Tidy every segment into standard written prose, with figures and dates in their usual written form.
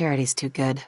security's too good.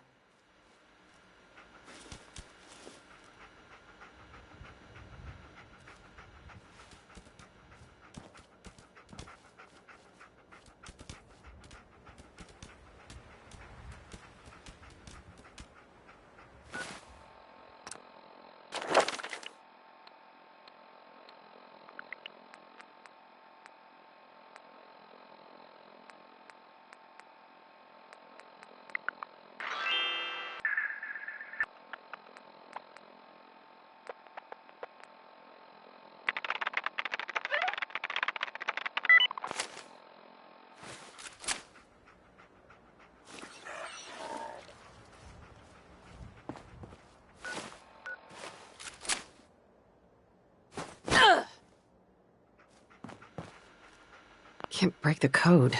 Can't break the code.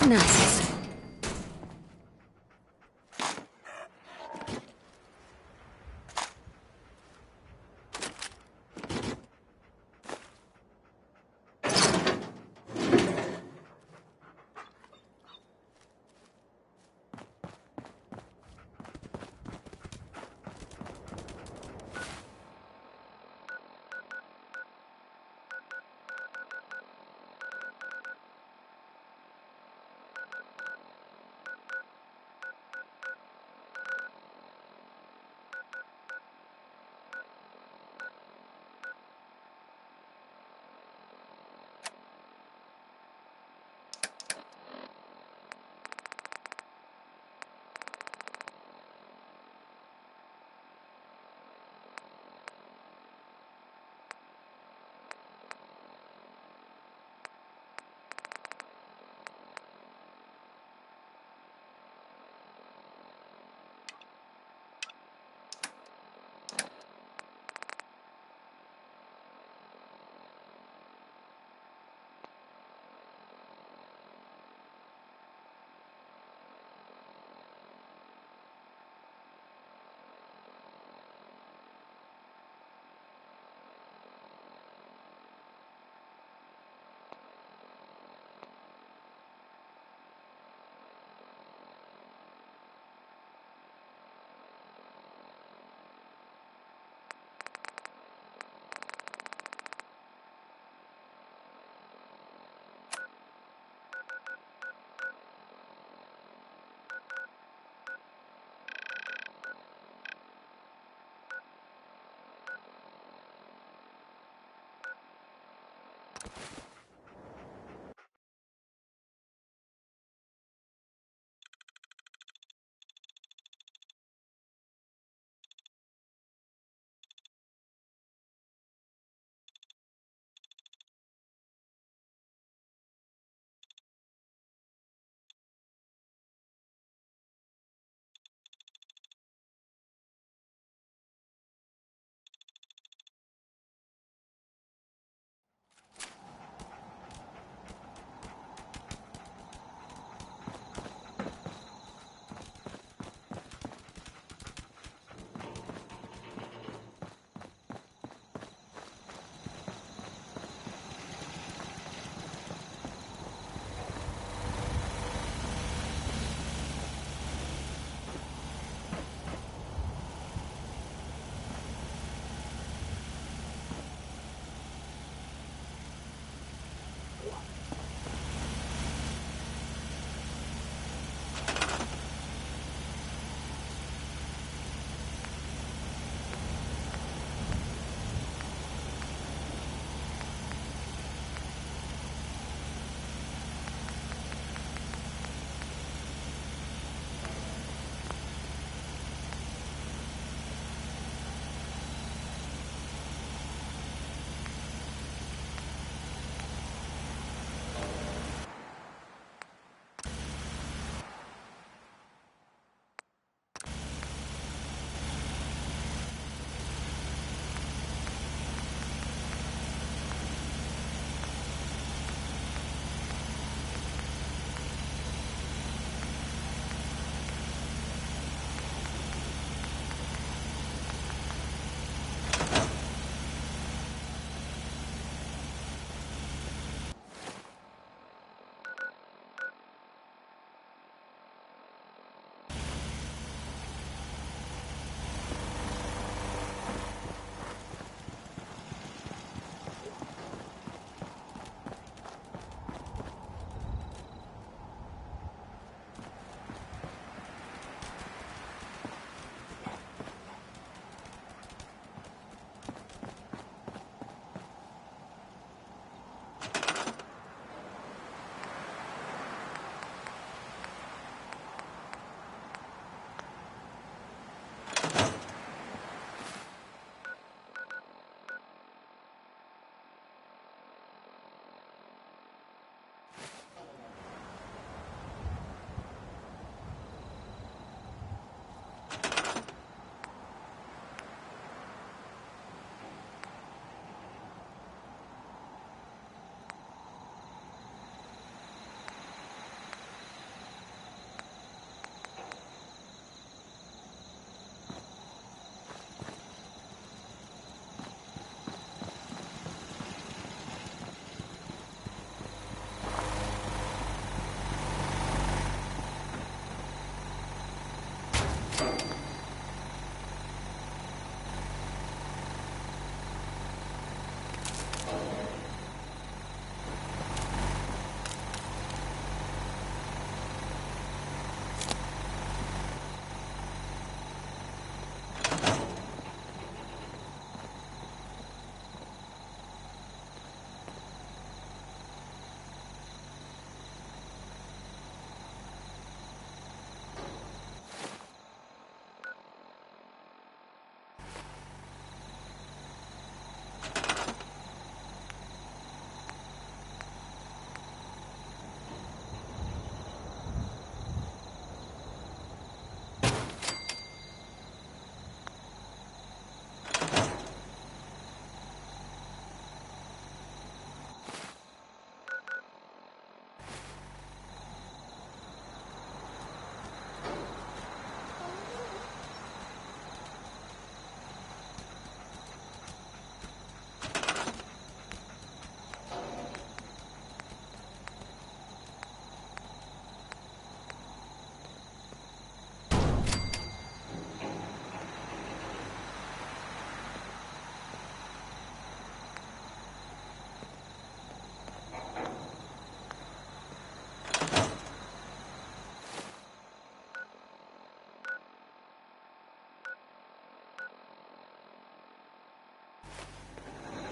Nice.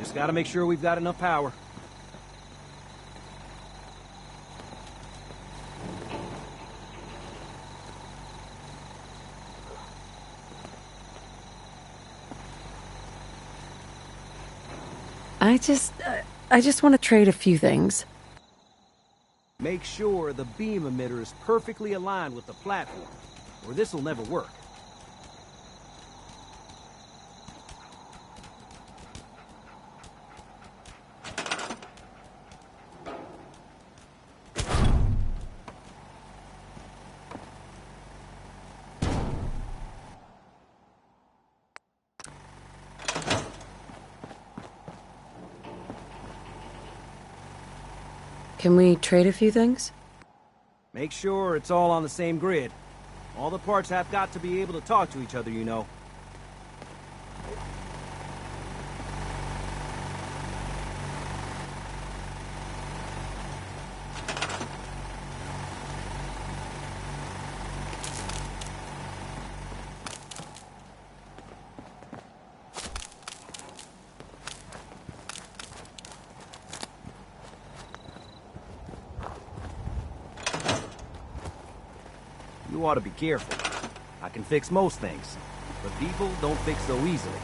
Just gotta make sure we've got enough power. I just want to trade a few things. Make sure the beam emitter is perfectly aligned with the platform, or this'll never work. Can we trade a few things? Make sure it's all on the same grid. All the parts have got to be able to talk to each other, you know. You ought to be careful. I can fix most things, but people don't fix so easily.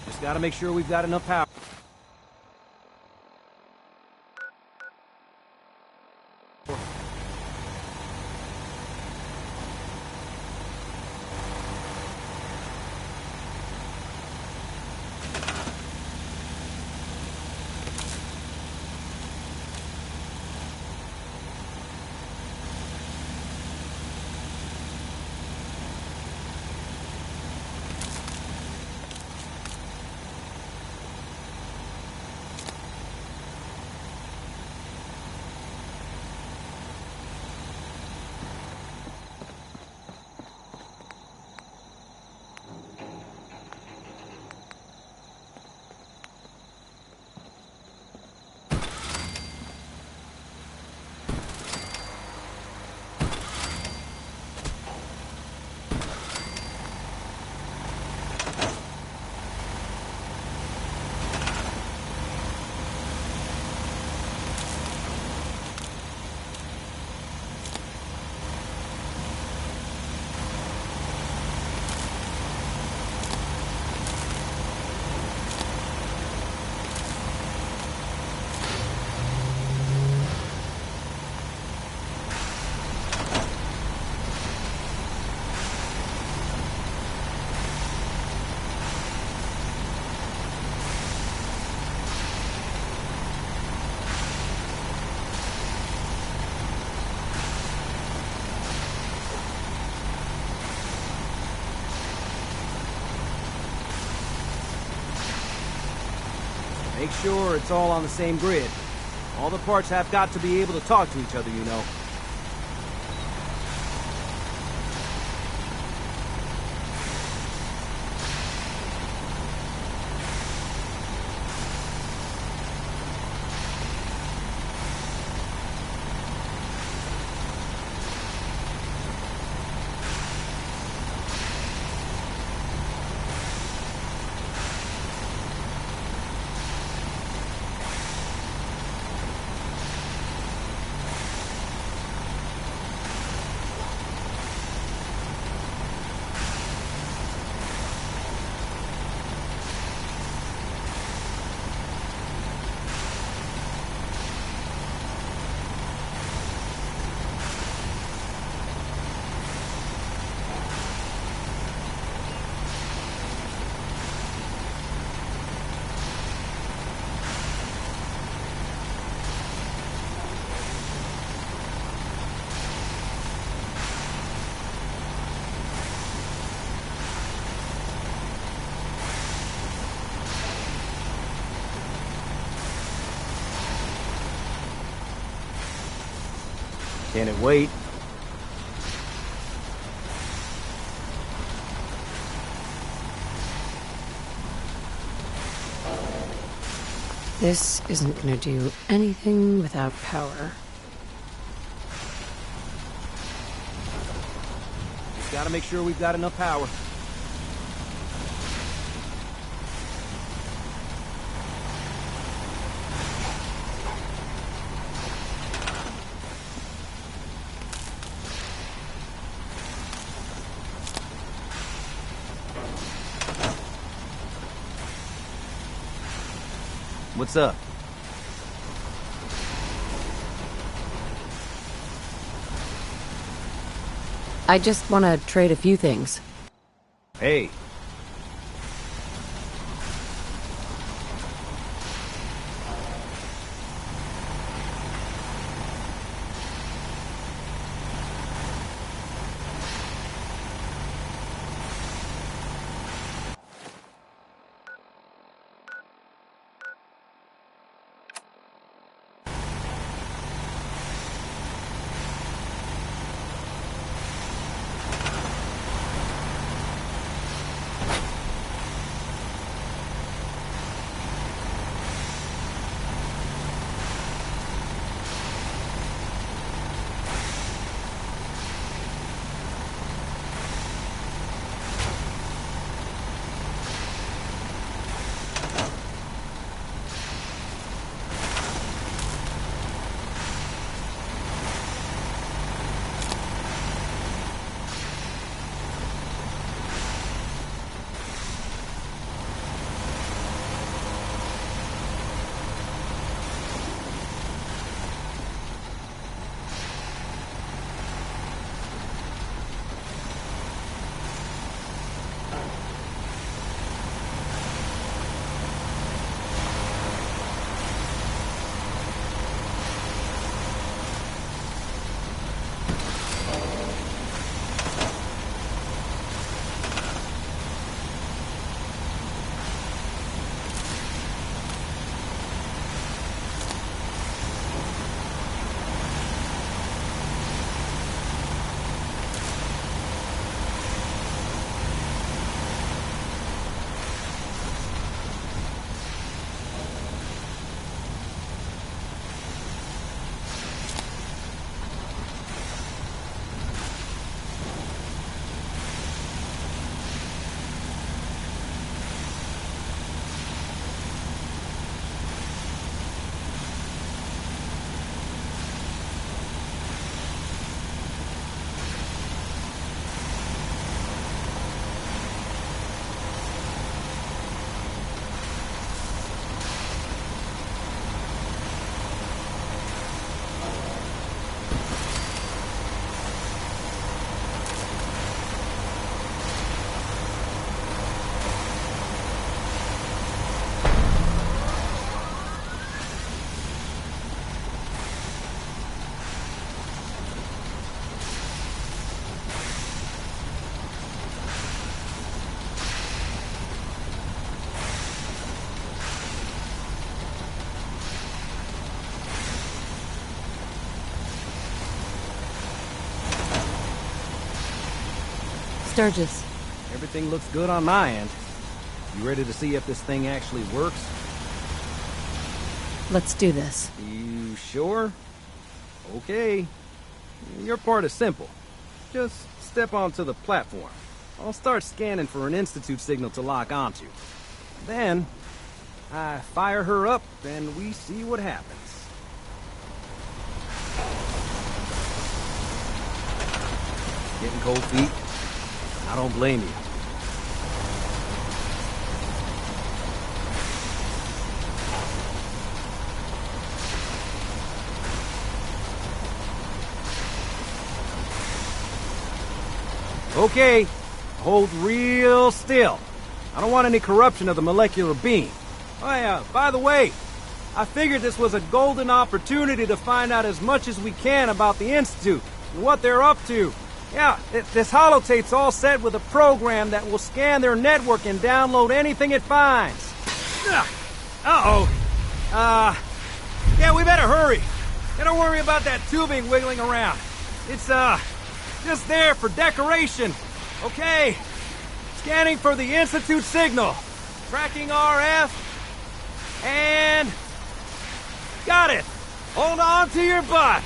Just gotta make sure we've got enough power. Make sure it's all on the same grid. All the parts have got to be able to talk to each other, you know. Can it wait? This isn't gonna do anything without power. Just gotta make sure we've got enough power. What's up? I just want to trade a few things. Hey. Sturgis. Everything looks good on my end. You ready to see if this thing actually works? Let's do this. You sure? Okay. Your part is simple. Just step onto the platform. I'll start scanning for an Institute signal to lock onto. Then, I fire her up, and we see what happens. Getting cold feet? I don't blame you. Okay, hold real still. I don't want any corruption of the molecular beam. Oh yeah, by the way, I figured this was a golden opportunity to find out as much as we can about the Institute and what they're up to. Yeah, this holotape's all set with a program that will scan their network and download anything it finds. Uh-oh. Yeah, we better hurry. And don't worry about that tubing wiggling around. It's, just there for decoration. Okay. Scanning for the Institute signal. Tracking RF. And... got it. Hold on to your butt.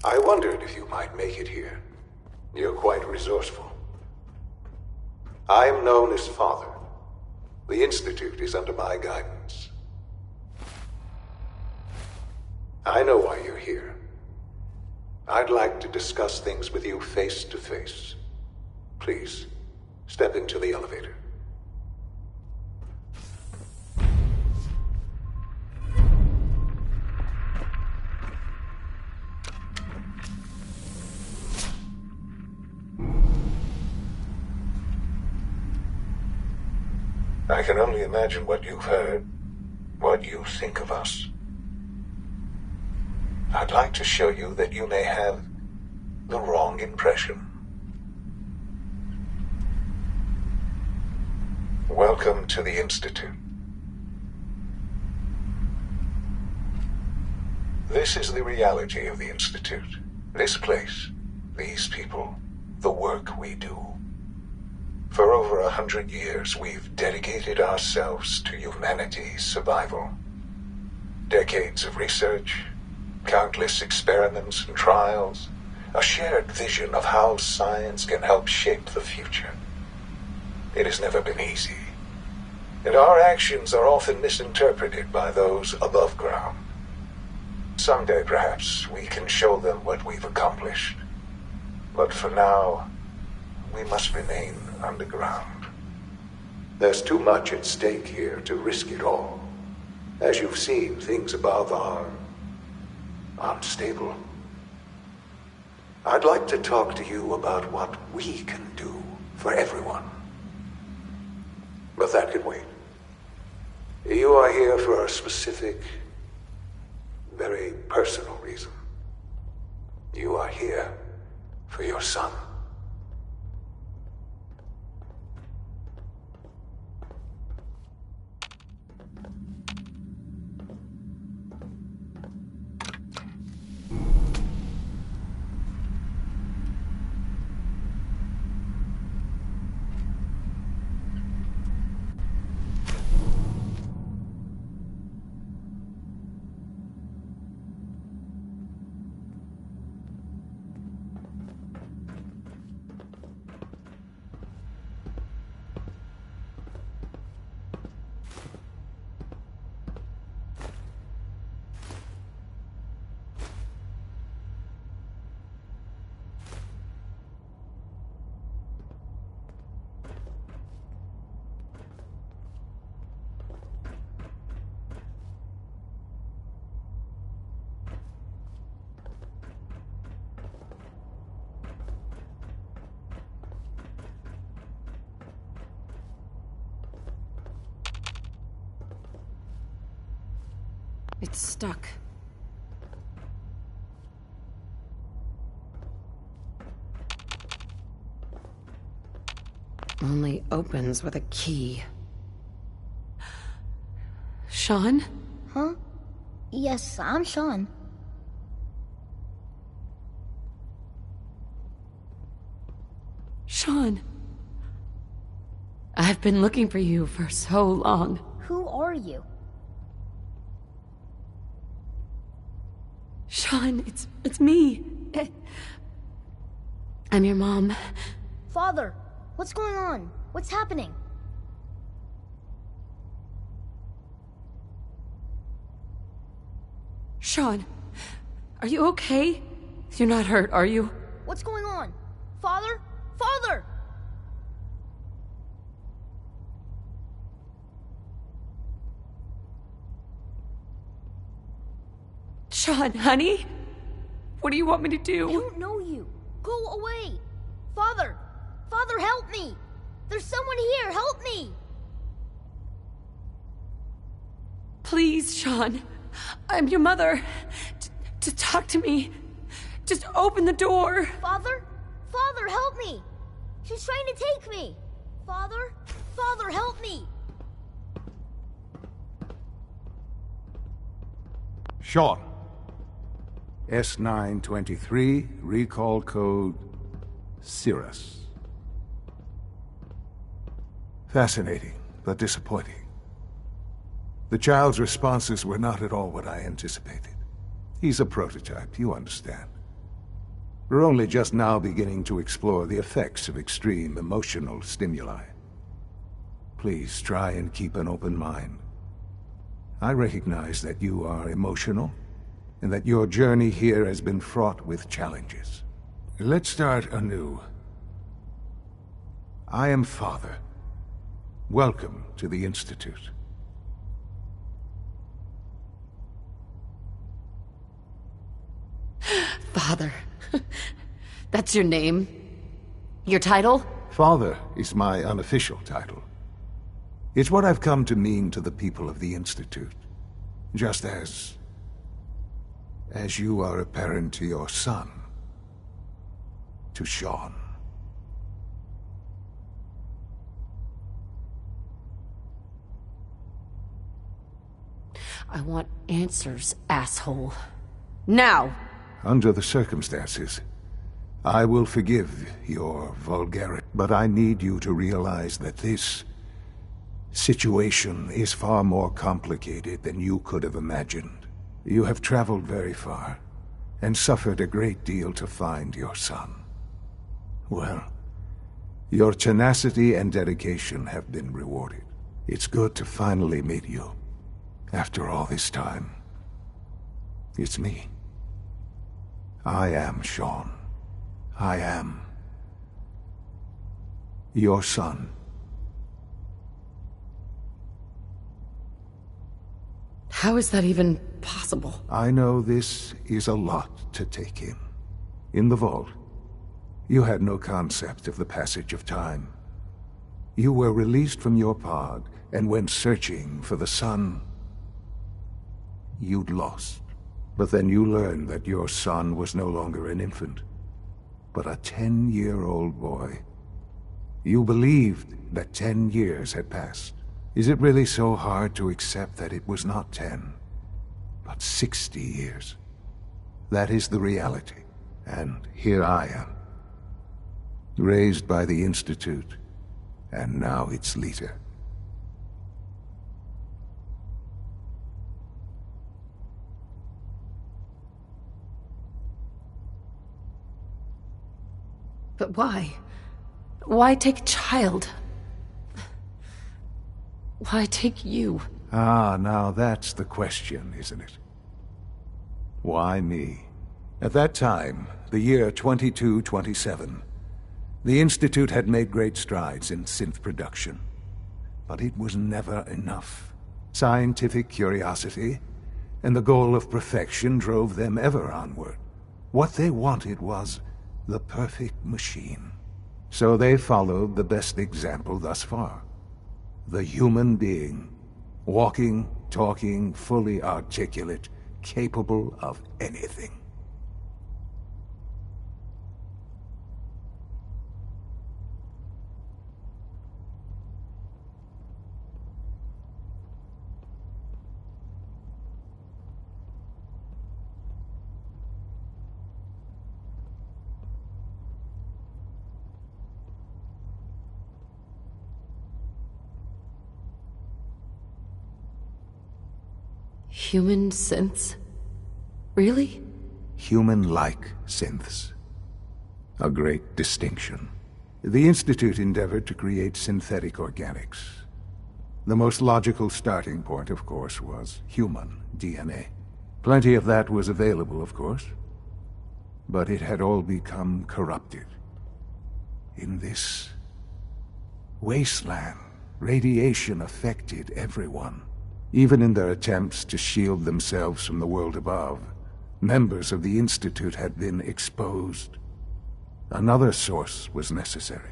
I wondered if you might make it here. You're quite resourceful. I'm known as Father. The Institute is under my guidance. I know why you're here. I'd like to discuss things with you face to face. Please, step into the elevator. I can only imagine what you've heard, what you think of us. I'd like to show you that you may have the wrong impression. Welcome to the Institute. This is the reality of the Institute. This place, these people, the work we do. For over 100 years, we've dedicated ourselves to humanity's survival. Decades of research, countless experiments and trials, a shared vision of how science can help shape the future. It has never been easy, and our actions are often misinterpreted by those above ground. Someday, perhaps, we can show them what we've accomplished. But for now, we must remain underground. There's too much at stake here to risk it all. As you've seen, things above are unstable. I'd like to talk to you about what we can do for everyone. But that can wait. You are here for a specific, very personal reason. You are here for your son. It's stuck. Only opens with a key. Sean? Huh? Yes, I'm Sean. Sean. I've been looking for you for so long. Who are you? Sean, it's me. I'm your mom. Father, what's going on? What's happening? Sean, are you okay? You're not hurt, are you? What's going on? Father? Father! Sean, honey? What do you want me to do? I don't know you. Go away. Father! Father, help me! There's someone here, help me! Please, Sean. I'm your mother. To talk to me. Just open the door. Father? Father, help me! She's trying to take me! Father? Father, help me! Sean. S923, recall code Cirrus. Fascinating, but disappointing. The child's responses were not at all what I anticipated. He's a prototype, you understand. We're only just now beginning to explore the effects of extreme emotional stimuli. Please try and keep an open mind. I recognize that you are emotional, and that your journey here has been fraught with challenges. Let's start anew. I am Father. Welcome to the Institute. Father. That's your name? Your title? Father is my unofficial title. It's what I've come to mean to the people of the Institute. Just as you are a parent to your son. To Sean. I want answers, asshole. Now! Under the circumstances, I will forgive your vulgarity, but I need you to realize that this situation is far more complicated than you could have imagined. You have traveled very far, and suffered a great deal to find your son. Well, your tenacity and dedication have been rewarded. It's good to finally meet you, after all this time. It's me. I am Sean. I am your son. How is that even possible? I know this is a lot to take in. In the vault, you had no concept of the passage of time. You were released from your pod and went searching for the son you'd lost. But then you learned that your son was no longer an infant, but a 10-year-old boy. You believed that 10 years had passed. Is it really so hard to accept that it was not 10, but 60 years? That is the reality, and here I am, raised by the Institute, and now its leader. But why? Why take a child? Why take you? Ah, now that's the question, isn't it? Why me? At that time, the year 2227, the Institute had made great strides in synth production. But it was never enough. Scientific curiosity and the goal of perfection drove them ever onward. What they wanted was the perfect machine. So they followed the best example thus far. The human being. Walking, talking, fully articulate, capable of anything. Human synths? Really? Human-like synths. A great distinction. The Institute endeavored to create synthetic organics. The most logical starting point, of course, was human DNA. Plenty of that was available, of course. But it had all become corrupted. In this wasteland, radiation affected everyone. Even in their attempts to shield themselves from the world above, members of the Institute had been exposed. Another source was necessary.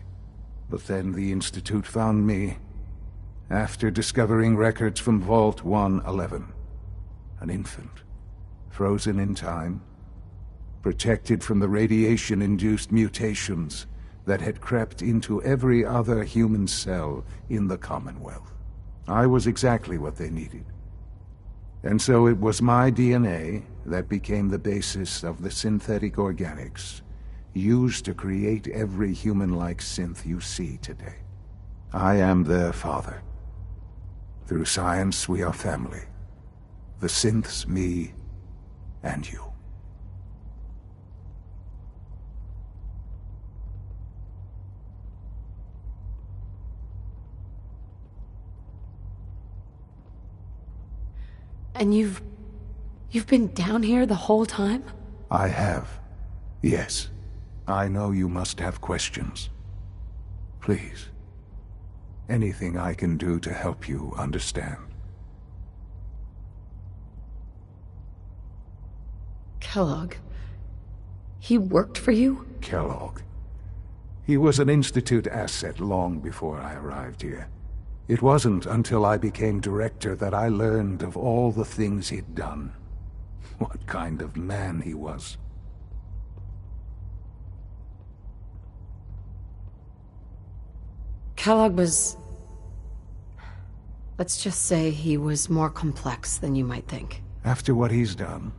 But then the Institute found me, after discovering records from Vault 111. An infant, frozen in time, protected from the radiation-induced mutations that had crept into every other human cell in the Commonwealth. I was exactly what they needed. And so it was my DNA that became the basis of the synthetic organics used to create every human-like synth you see today. I am their father. Through science, we are family. The synths, me, and you. And you've been down here the whole time? I have. Yes. I know you must have questions. Please. Anything I can do to help you understand. Kellogg. He worked for you? Kellogg. He was an Institute asset long before I arrived here. It wasn't until I became director that I learned of all the things he'd done. What kind of man he was. Kellogg was... Let's just say he was more complex than you might think. After what he's done,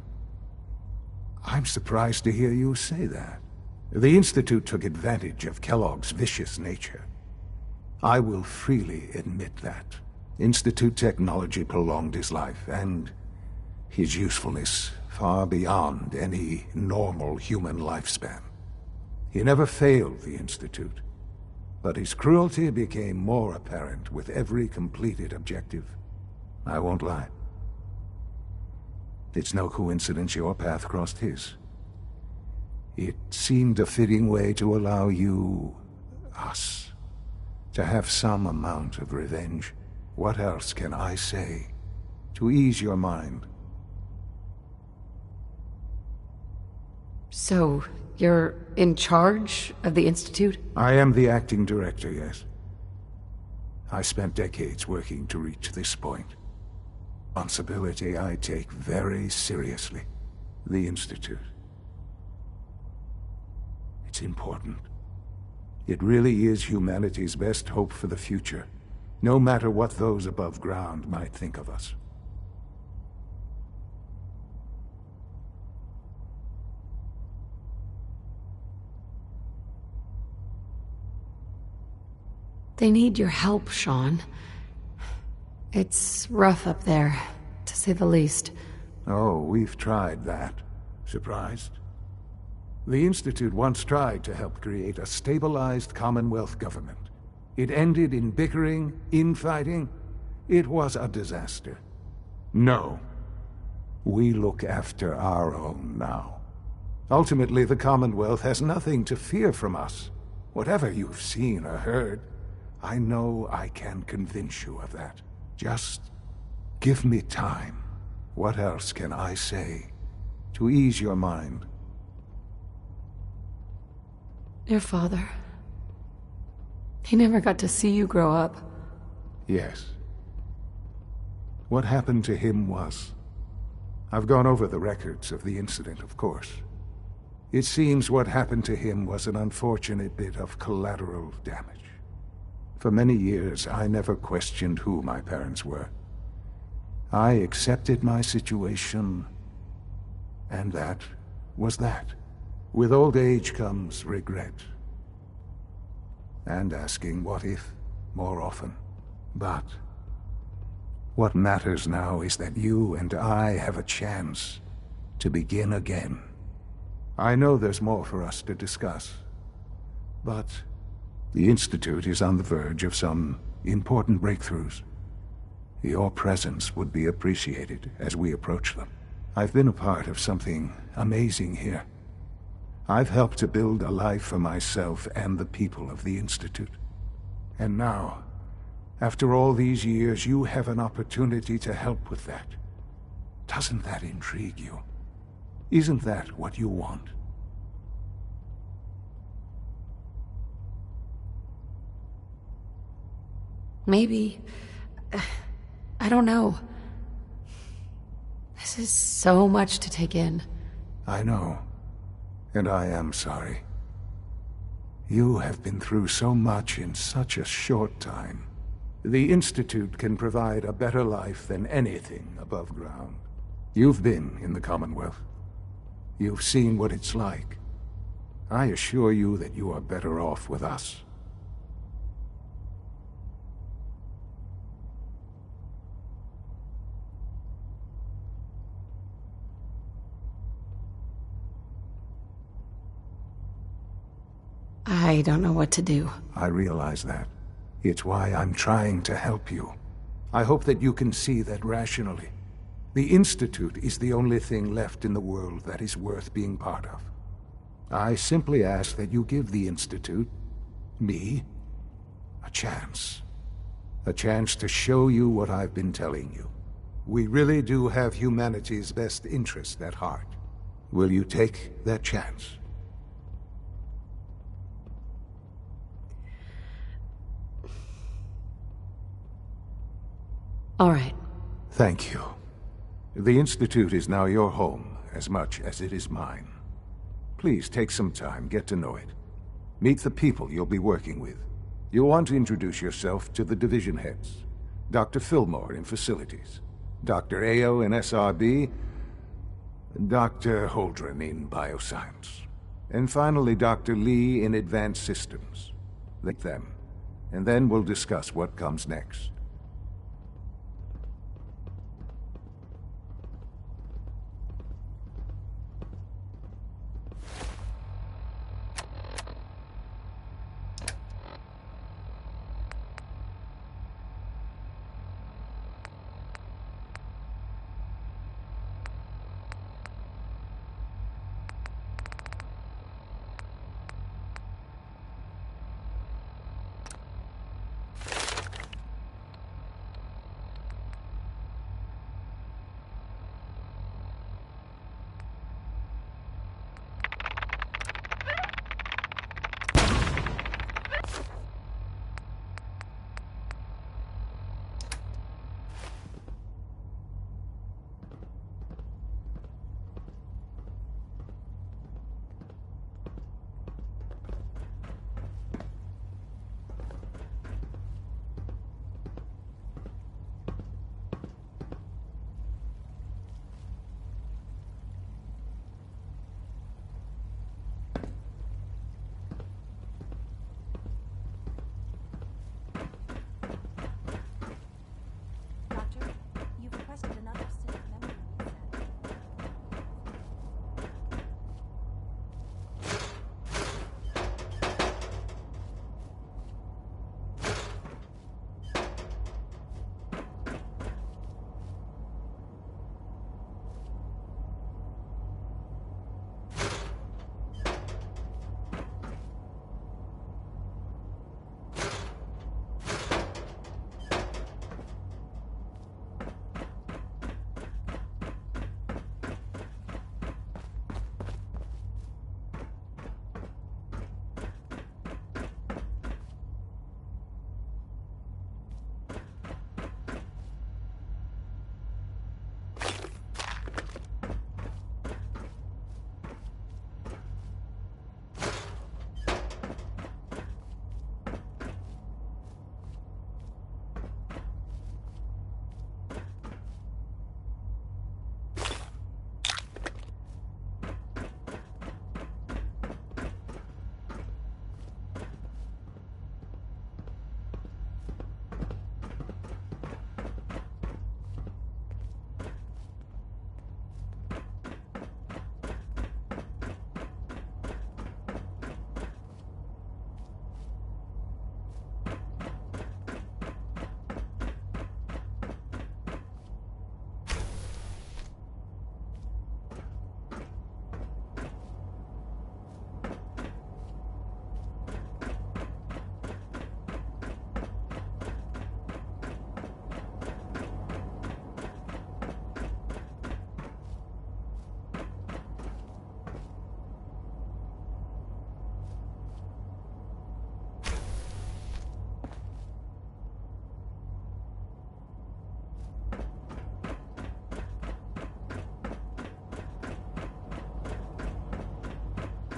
I'm surprised to hear you say that. The Institute took advantage of Kellogg's vicious nature. I will freely admit that. Institute technology prolonged his life, and his usefulness far beyond any normal human lifespan. He never failed the Institute, but his cruelty became more apparent with every completed objective. I won't lie. It's no coincidence your path crossed his. It seemed a fitting way to allow you, us, to have some amount of revenge. What else can I say to ease your mind? So, you're in charge of the Institute? I am the acting director, yes. I spent decades working to reach this point. Responsibility I take very seriously. The Institute. It's important. It really is humanity's best hope for the future, no matter what those above ground might think of us. They need your help, Sean. It's rough up there, to say the least. Oh, we've tried that. Surprised? The Institute once tried to help create a stabilized Commonwealth government. It ended in bickering, infighting. It was a disaster. No. We look after our own now. Ultimately, the Commonwealth has nothing to fear from us. Whatever you've seen or heard, I know I can convince you of that. Just give me time. What else can I say to ease your mind? Your father. He never got to see you grow up. Yes. What happened to him was... I've gone over the records of the incident, of course. It seems what happened to him was an unfortunate bit of collateral damage. For many years, I never questioned who my parents were. I accepted my situation, and that was that. With old age comes regret. And asking what if more often. But what matters now is that you and I have a chance to begin again. I know there's more for us to discuss, but the Institute is on the verge of some important breakthroughs. Your presence would be appreciated as we approach them. I've been a part of something amazing here. I've helped to build a life for myself and the people of the Institute. And now, after all these years, you have an opportunity to help with that. Doesn't that intrigue you? Isn't that what you want? Maybe. I don't know. This is so much to take in. I know. And I am sorry. You have been through so much in such a short time. The Institute can provide a better life than anything above ground. You've been in the Commonwealth. You've seen what it's like. I assure you that you are better off with us. I don't know what to do. I realize that. It's why I'm trying to help you. I hope that you can see that rationally. The Institute is the only thing left in the world that is worth being part of. I simply ask that you give the Institute, me, a chance. A chance to show you what I've been telling you. We really do have humanity's best interest at heart. Will you take that chance? All right. Thank you. The Institute is now your home, as much as it is mine. Please take some time, get to know it. Meet the people you'll be working with. You'll want to introduce yourself to the division heads. Dr. Fillmore in Facilities, Dr. Ayo in SRB, Dr. Holdren in Bioscience, and finally Dr. Lee in Advanced Systems. Thank them, and then we'll discuss what comes next.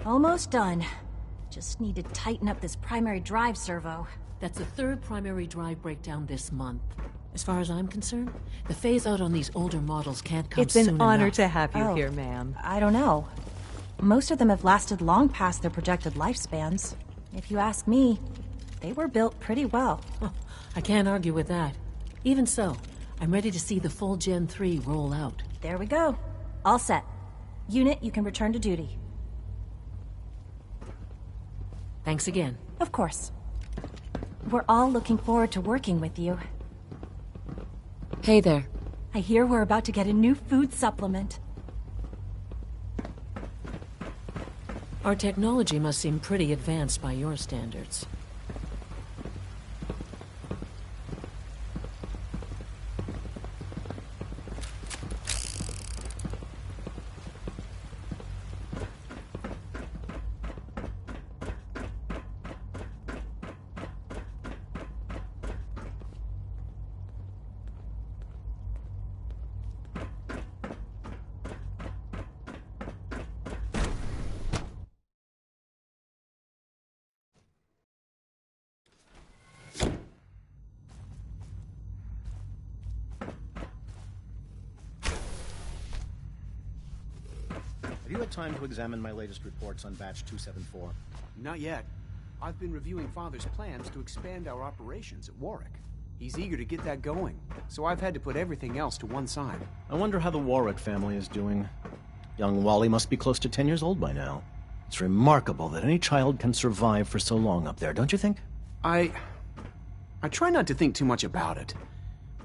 Almost done. Just need to tighten up this primary drive servo. That's the third primary drive breakdown this month. As far as I'm concerned, the phase-out on these older models can't come soon enough. It's an honor to have you here, ma'am. I don't know. Most of them have lasted long past their projected lifespans. If you ask me, they were built pretty well. I can't argue with that. Even so, I'm ready to see the full Gen 3 roll out. There we go. All set. Unit, you can return to duty. Thanks again. Of course. We're all looking forward to working with you. Hey there. I hear we're about to get a new food supplement. Our technology must seem pretty advanced by your standards. Have you had time to examine my latest reports on Batch 274? Not yet. I've been reviewing Father's plans to expand our operations at Warwick. He's eager to get that going, so I've had to put everything else to one side. I wonder how the Warwick family is doing. Young Wally must be close to 10 years old by now. It's remarkable that any child can survive for so long up there, don't you think? I try not to think too much about it.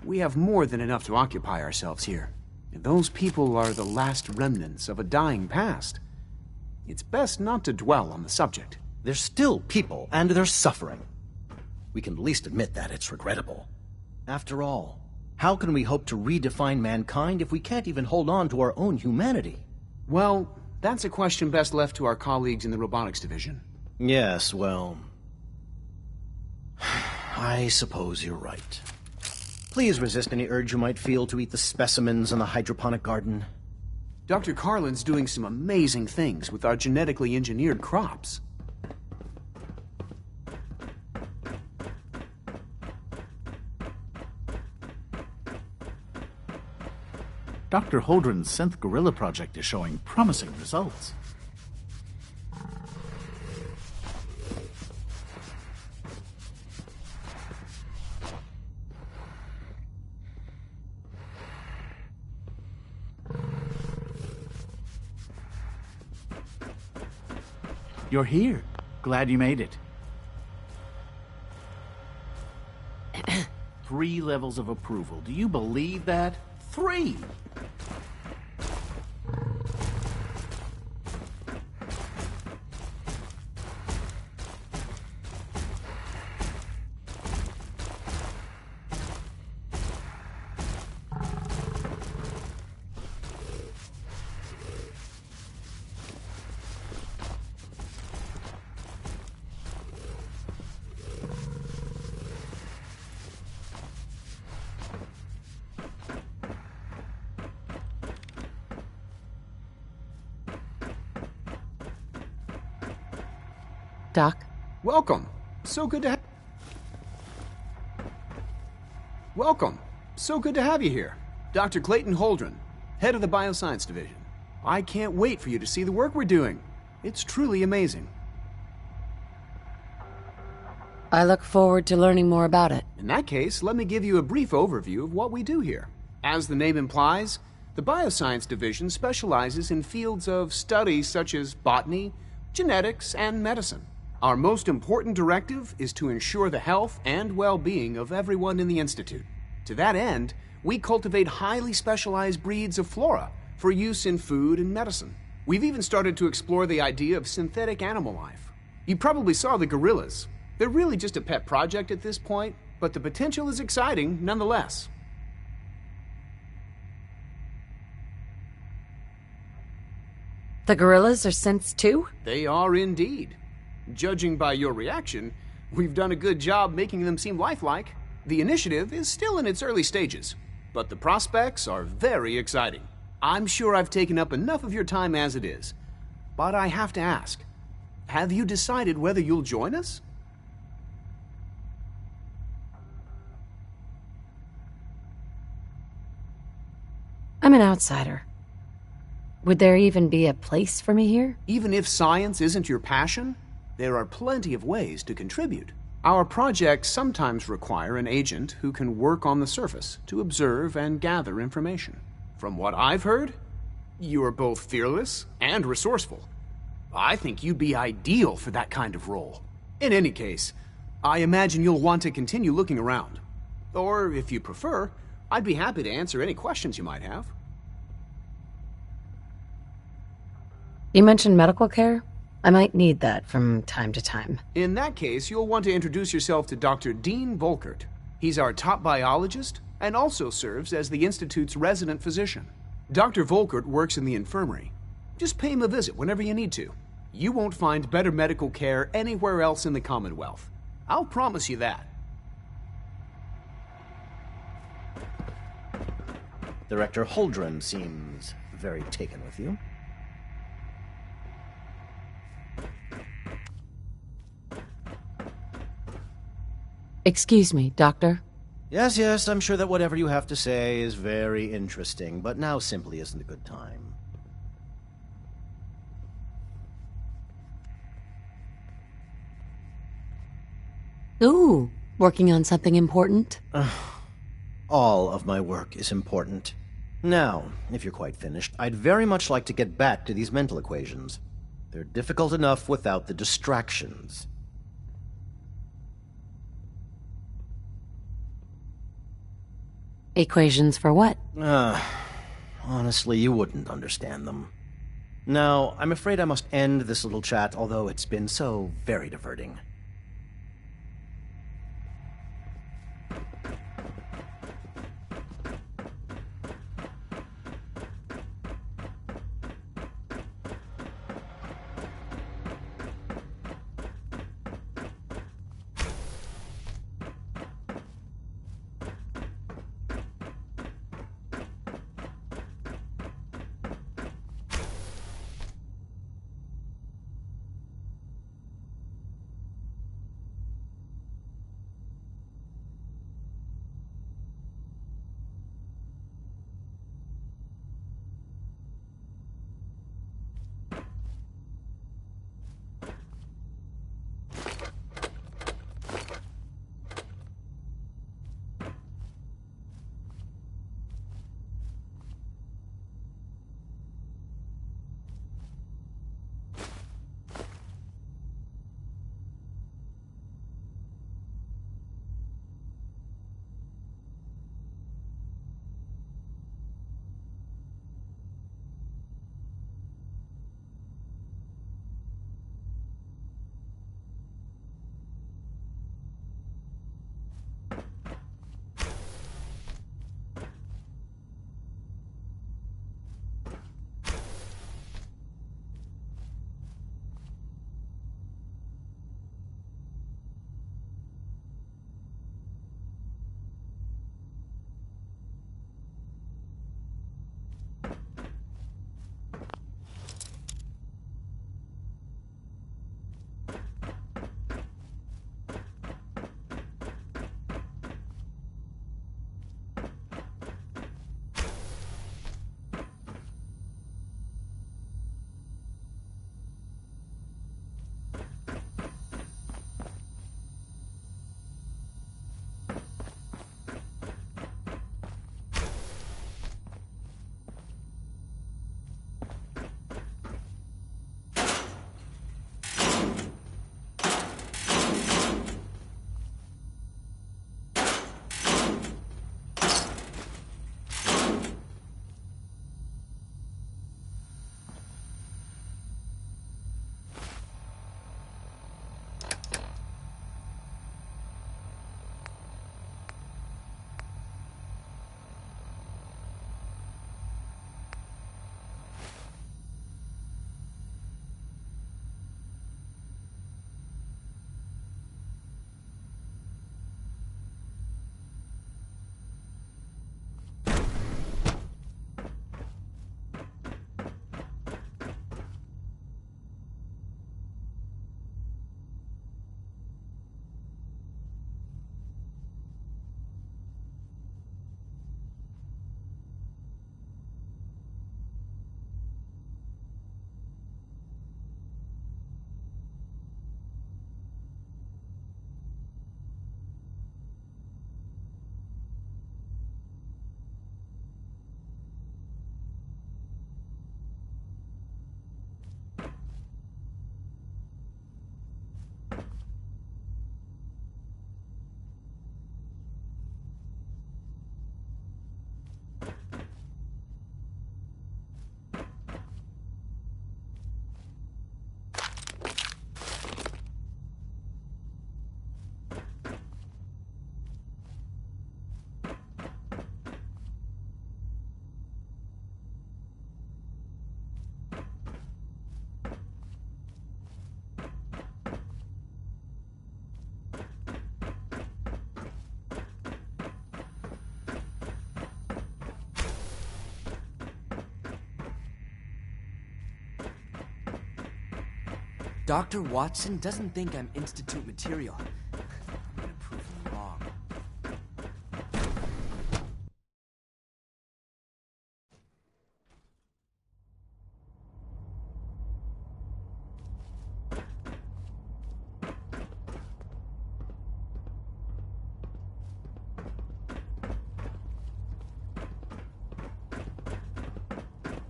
We have more than enough to occupy ourselves here. And those people are the last remnants of a dying past. It's best not to dwell on the subject. They're still people, and they're suffering. We can at least admit that it's regrettable. After all, how can we hope to redefine mankind if we can't even hold on to our own humanity? Well, that's a question best left to our colleagues in the robotics division. Yes, well... I suppose you're right. Please resist any urge you might feel to eat the specimens in the hydroponic garden. Dr. Carlin's doing some amazing things with our genetically engineered crops. Dr. Holdren's synth gorilla project is showing promising results. You're here. Glad you made it. 3 levels of approval. Do you believe that? 3! Doc? Welcome. So good to have... Welcome. So good to have you here. Dr. Clayton Holdren, head of the Bioscience Division. I can't wait for you to see the work we're doing. It's truly amazing. I look forward to learning more about it. In that case, let me give you a brief overview of what we do here. As the name implies, the Bioscience Division specializes in fields of study such as botany, genetics, and medicine. Our most important directive is to ensure the health and well-being of everyone in the Institute. To that end, we cultivate highly specialized breeds of flora for use in food and medicine. We've even started to explore the idea of synthetic animal life. You probably saw the gorillas. They're really just a pet project at this point, but the potential is exciting nonetheless. The gorillas are synths too? They are indeed. Judging by your reaction, we've done a good job making them seem lifelike. The initiative is still in its early stages, but the prospects are very exciting. I'm sure I've taken up enough of your time as it is, but I have to ask, have you decided whether you'll join us? I'm an outsider. Would there even be a place for me here? Even if science isn't your passion, there are plenty of ways to contribute. Our projects sometimes require an agent who can work on the surface to observe and gather information. From what I've heard, you are both fearless and resourceful. I think you'd be ideal for that kind of role. In any case, I imagine you'll want to continue looking around. Or, if you prefer, I'd be happy to answer any questions you might have. You mentioned medical care? I might need that from time to time. In that case, you'll want to introduce yourself to Dr. Dean Volkert. He's our top biologist and also serves as the Institute's resident physician. Dr. Volkert works in the infirmary. Just pay him a visit whenever you need to. You won't find better medical care anywhere else in the Commonwealth. I'll promise you that. Director Holdren seems very taken with you. Excuse me, Doctor? Yes, I'm sure that whatever you have to say is very interesting, but now simply isn't a good time. Ooh, working on something important? All of my work is important. Now, if you're quite finished, I'd very much like to get back to these mental equations. They're difficult enough without the distractions. Equations for what? Honestly, you wouldn't understand them. Now, I'm afraid I must end this little chat, although it's been so very diverting. Dr. Watson doesn't think I'm Institute material. I'm gonna prove him wrong.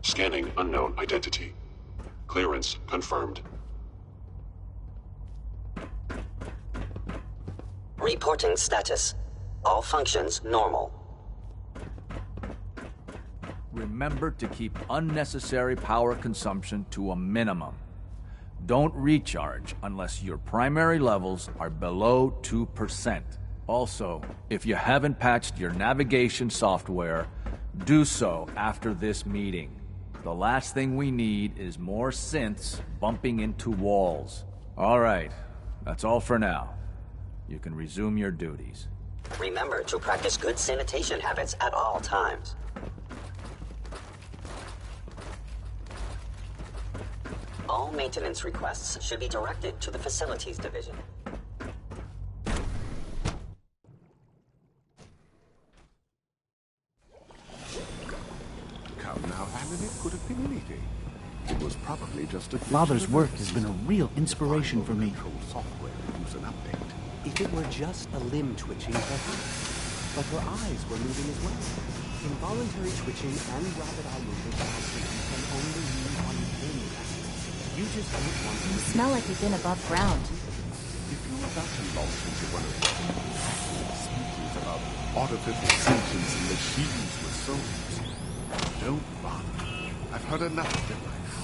Scanning unknown identity. Clearance confirmed. Reporting status. All functions normal. Remember to keep unnecessary power consumption to a minimum. Don't recharge unless your primary levels are below 2%. Also, if you haven't patched your navigation software, do so after this meeting. The last thing we need is more synths bumping into walls. All right, that's all for now. You can resume your duties. Remember to practice good sanitation habits at all times. All maintenance requests should be directed to the Facilities Division. Come now, Alan, it could have been anything. It was probably just a... Father's work has been a real inspiration for me. Software to use an update. If it were just a limb twitching, perhaps. But her eyes were moving as well. Involuntary twitching and rapid eye movement can only use on pain rests. You just don't want to... You smell like you've been above ground. If you're about to launch into one of those speeches about artificial sentience and machines with souls, don't bother. I've heard enough of them by now.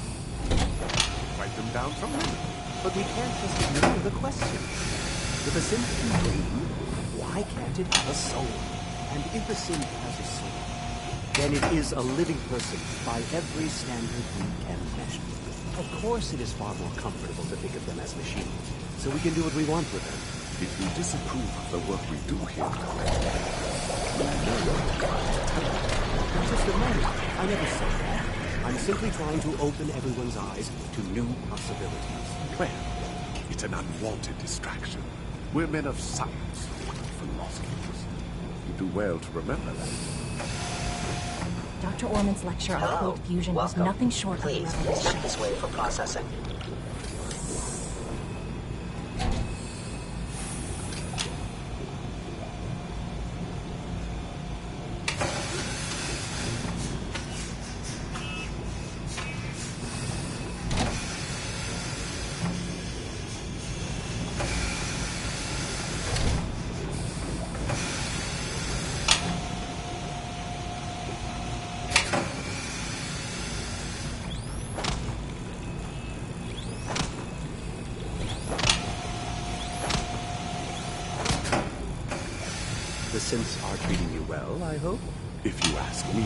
Write them down from memory. But we can't just ignore the question. If a synth can dream, why can't it have a soul? And if a synth has a soul, then it is a living person by every standard we can measure. Of course it is far more comfortable to think of them as machines, so we can do what we want with them. If you disapprove of the work we do here, Just a moment. I never said that. I'm simply trying to open everyone's eyes to new possibilities. well, it's an unwanted distraction. We're men of science, not philosophers. You do well to remember that. Dr. Orman's lecture on cold fusion was nothing short of a Please, revelation. step this way for processing. The synths are treating you well, I hope? If you ask me,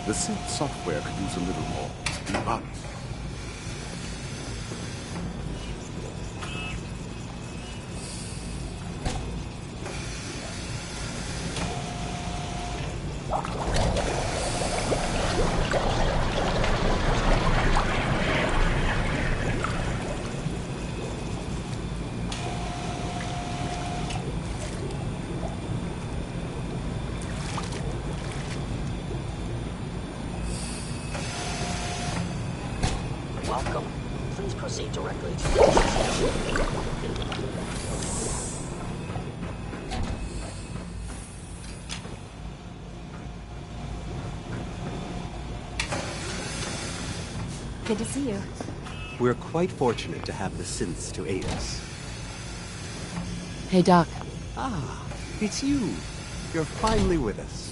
the synth software could use a little more. Be honest. Welcome. Please proceed directly to Good to see you. We're quite fortunate to have the synths to aid us. Hey, Doc. Ah, it's you. You're finally with us.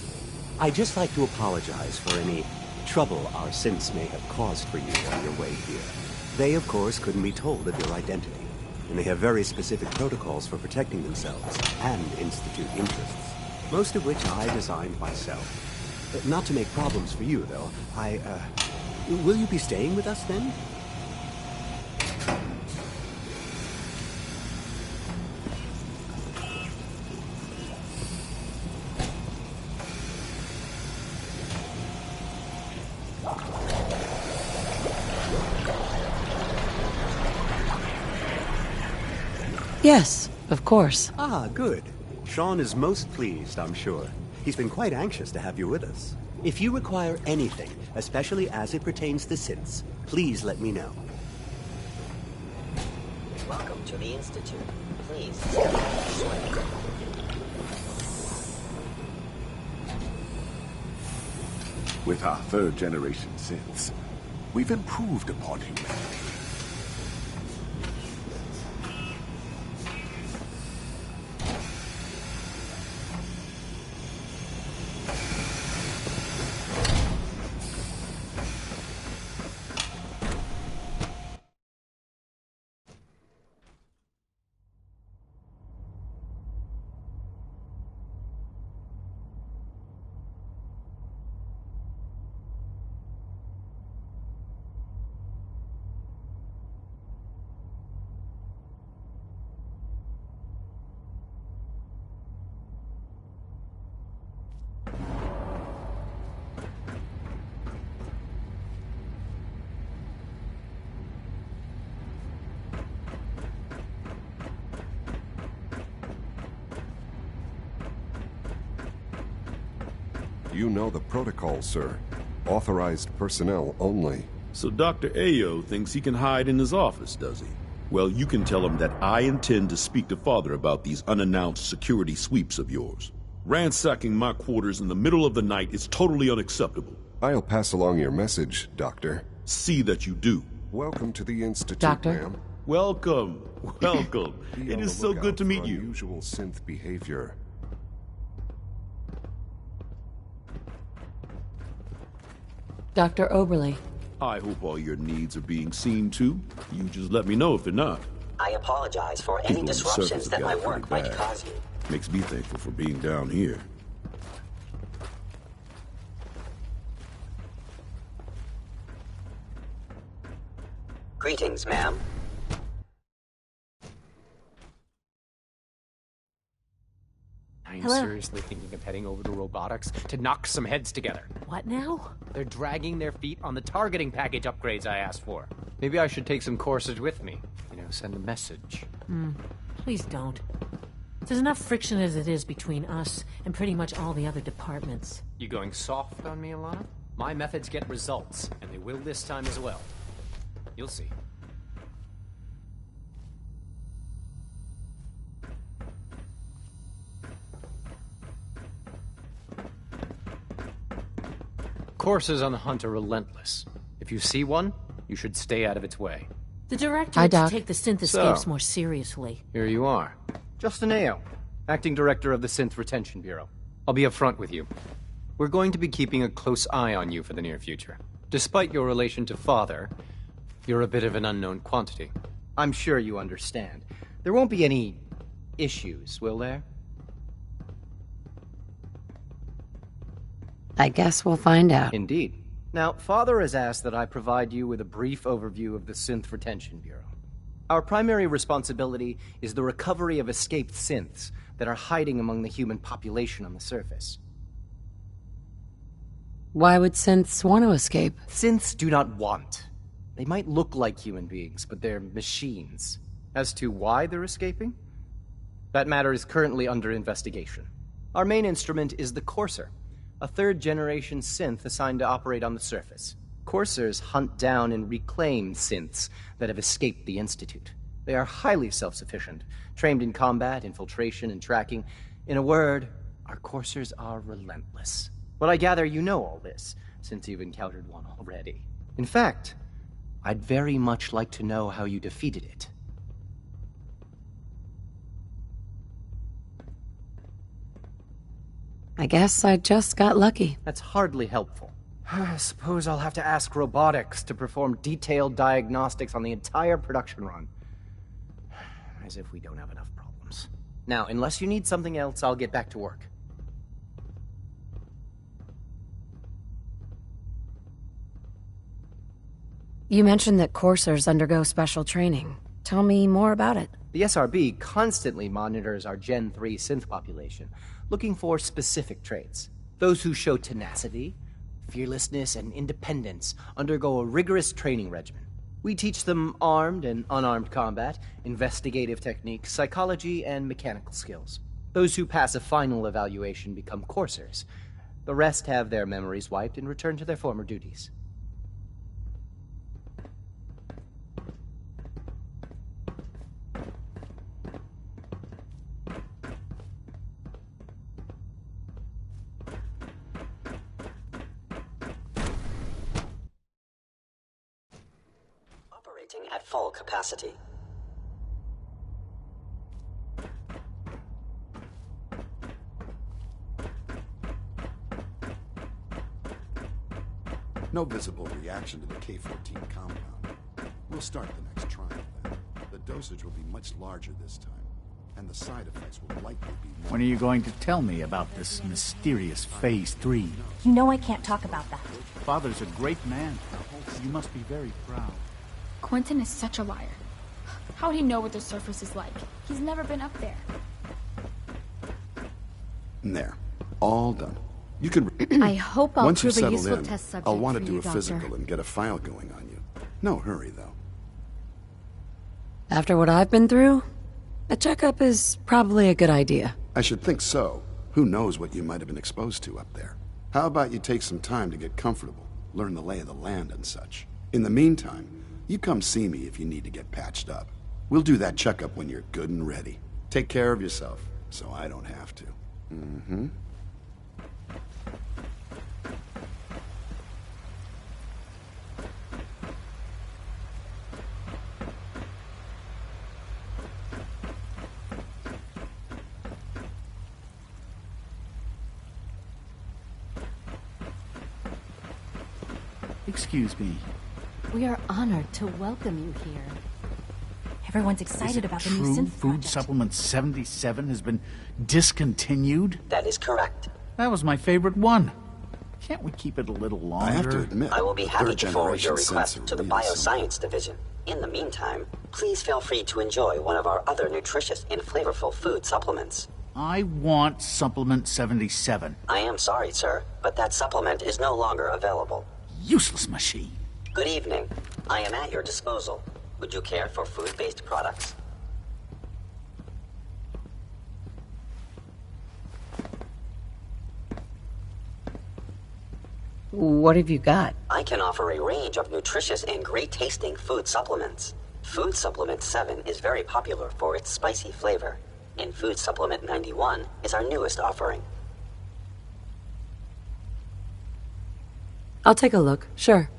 I'd just like to apologize for any trouble our synths may have caused for you on your way here. They, of course, couldn't be told of your identity, and they have very specific protocols for protecting themselves and Institute interests, most of which I designed myself. Not to make problems for you, though. Will you be staying with us, then? Yes, of course. Ah, good. Sean is most pleased, I'm sure. He's been quite anxious to have you with us. If you require anything, especially as it pertains to synths, please let me know. Welcome to the Institute. Please step this way. With our third-generation synths, we've improved upon humanity. You know the protocol, sir. Authorized personnel only. So Dr. Ayo thinks he can hide in his office, does he? Well, you can tell him that I intend to speak to Father about these unannounced security sweeps of yours. Ransacking my quarters in the middle of the night is totally unacceptable. I'll pass along your message, Doctor. See that you do. Welcome to the Institute, Doctor? ma'am. Welcome. Welcome. Be It on is the so lookout good to for meet you. Unusual synth behavior. Dr. Oberly. I hope all your needs are being seen to. You just let me know if they're not. I apologize for People any on the disruptions surface that have my got it work pretty might bad. cause you. Makes me thankful for being down here. Greetings, ma'am. I'm Hello. seriously thinking of heading over to robotics to knock some heads together. What now? They're dragging their feet on the targeting package upgrades I asked for. Maybe I should take some courses with me. Send a message. Please don't. There's enough friction as it is between us and pretty much all the other departments. You going soft on me, Alana? My methods get results, and they will this time as well. You'll see. Coursers on the hunt are relentless. If you see one, you should stay out of its way. The director Hi, should Doc. take the synth So. escapes more seriously. Here you are. Justin Ayo, Acting Director of the Synth Retention Bureau. I'll be upfront with you. We're going to be keeping a close eye on you for the near future. Despite your relation to Father, you're a bit of an unknown quantity. I'm sure you understand. There won't be any issues, will there? I guess we'll find out. Indeed. Now, Father has asked that I provide you with a brief overview of the Synth Retention Bureau. Our primary responsibility is the recovery of escaped synths that are hiding among the human population on the surface. Why would synths want to escape? Synths do not want. They might look like human beings, but they're machines. As to why they're escaping? That matter is currently under investigation. Our main instrument is the Courser, a third-generation synth assigned to operate on the surface. Coursers hunt down and reclaim synths that have escaped the Institute. They are highly self-sufficient, trained in combat, infiltration, and tracking. In a word, our Coursers are relentless. But I gather you know all this, since you've encountered one already. In fact, I'd very much like to know how you defeated it. I guess I just got lucky. That's hardly helpful. I suppose I'll have to ask robotics to perform detailed diagnostics on the entire production run. As if we don't have enough problems. Now, unless you need something else, I'll get back to work. You mentioned that coursers undergo special training. Tell me more about it. The SRB constantly monitors our Gen 3 synth population, looking for specific traits. Those who show tenacity, fearlessness, and independence undergo a rigorous training regimen. We teach them armed and unarmed combat, investigative techniques, psychology, and mechanical skills. Those who pass a final evaluation become coursers. The rest have their memories wiped and return to their former duties. Operating at full capacity. No visible reaction to the K-14 compound. We'll start the next trial then. The dosage will be much larger this time, and the side effects will likely be more... When are you going to tell me about this mysterious Phase 3? You know I can't talk about that. Father's a great man. You must be very proud. Quentin is such a liar. How'd he know what the surface is like? He's never been up there. There. All done. You can... I hope I'll Once you prove a settle useful in, test subject I'll want to for do you, a Doctor. physical and get a file going on you. No hurry, though. After what I've been through, a checkup is probably a good idea. I should think so. Who knows what you might have been exposed to up there? How about you take some time to get comfortable, learn the lay of the land and such. In the meantime, you come see me if you need to get patched up. We'll do that checkup when you're good and ready. Take care of yourself, so I don't have to. Mm-hmm. Excuse me. We are honored to welcome you here. Everyone's Is excited it about the true new synth Food project. Supplement 77 has been discontinued? That is correct. That was my favorite one. Can't we keep it a little longer? I have to admit, I will be happy third to forward your generation request sensor to the really Bioscience Division. In the meantime, please feel free to enjoy one of our other nutritious and flavorful food supplements. I want Supplement 77. I am sorry, sir, but that supplement is no longer available. Useless machine. Good evening. I am at your disposal. Would you care for food-based products? What have you got? I can offer a range of nutritious and great-tasting food supplements. Food Supplement 7 is very popular for its spicy flavor, and Food Supplement 91 is our newest offering. I'll take a look, sure.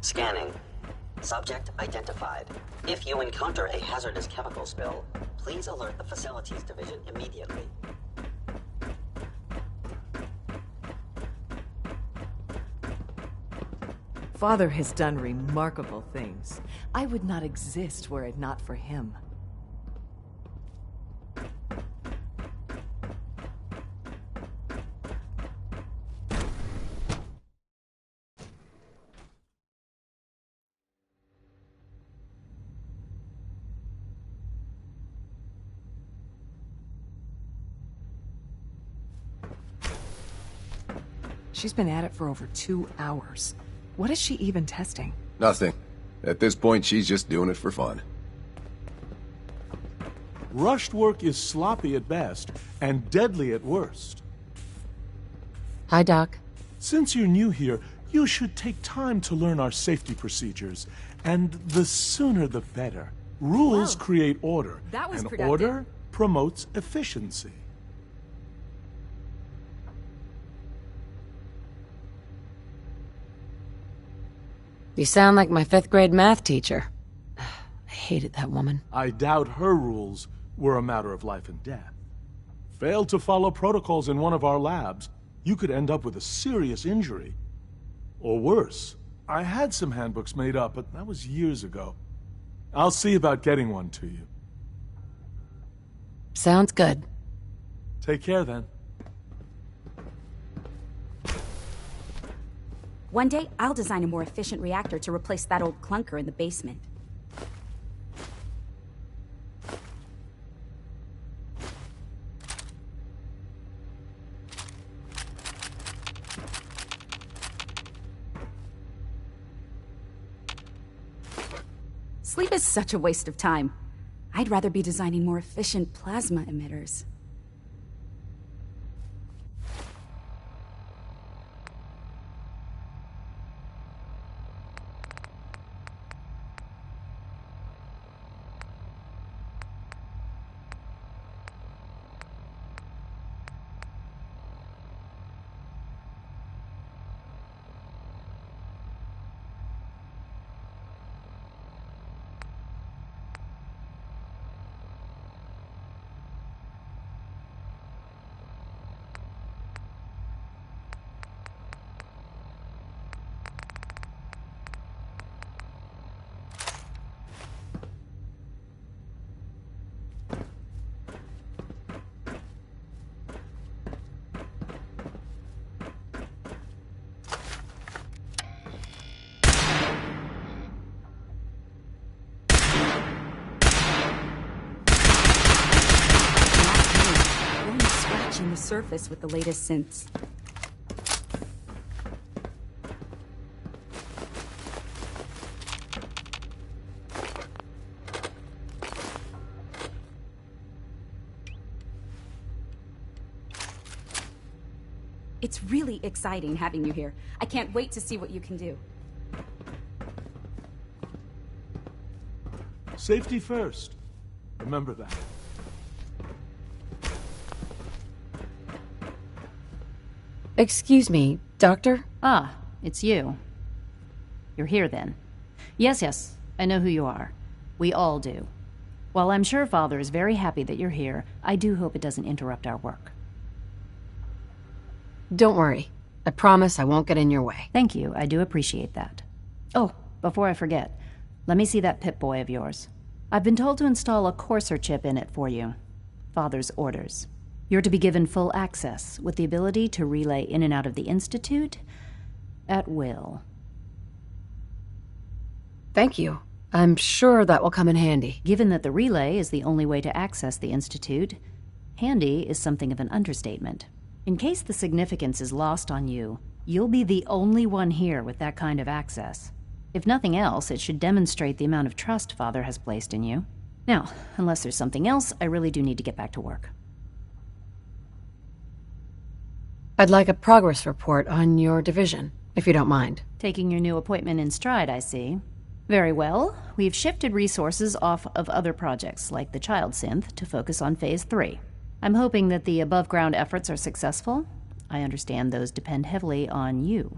Scanning. Subject identified. If you encounter a hazardous chemical spill, please alert the Facilities Division immediately. Father has done remarkable things. I would not exist were it not for him. She's been at it for over 2 hours. What is she even testing? Nothing. At this point, she's just doing it for fun. Rushed work is sloppy at best and deadly at worst. Hi, Doc. Since you're new here, you should take time to learn our safety procedures. And the sooner the better. Rules create order. That was and productive. order promotes efficiency. You sound like my 5th grade math teacher. I hated that woman. I doubt her rules were a matter of life and death. Fail to follow protocols in one of our labs, you could end up with a serious injury. Or worse. I had some handbooks made up, but that was years ago. I'll see about getting one to you. Sounds good. Take care, then. One day, I'll design a more efficient reactor to replace that old clunker in the basement. Sleep is such a waste of time. I'd rather be designing more efficient plasma emitters. The surface with the latest synths. It's really exciting having you here. I can't wait to see what you can do. Safety first. Remember that. Excuse me, Doctor? Ah, it's you. You're here then. Yes, I know who you are. We all do. While I'm sure Father is very happy that you're here, I do hope it doesn't interrupt our work. Don't worry. I promise I won't get in your way. Thank you, I do appreciate that. Oh, before I forget, let me see that Pip-Boy of yours. I've been told to install a courser chip in it for you. Father's orders. You're to be given full access, with the ability to relay in and out of the Institute at will. Thank you. I'm sure that will come in handy. Given that the relay is the only way to access the Institute, handy is something of an understatement. In case the significance is lost on you, you'll be the only one here with that kind of access. If nothing else, it should demonstrate the amount of trust Father has placed in you. Now, unless there's something else, I really do need to get back to work. I'd like a progress report on your division, if you don't mind. Taking your new appointment in stride, I see. Very well. We've shifted resources off of other projects, like the child synth, to focus on Phase 3. I'm hoping that the above-ground efforts are successful. I understand those depend heavily on you.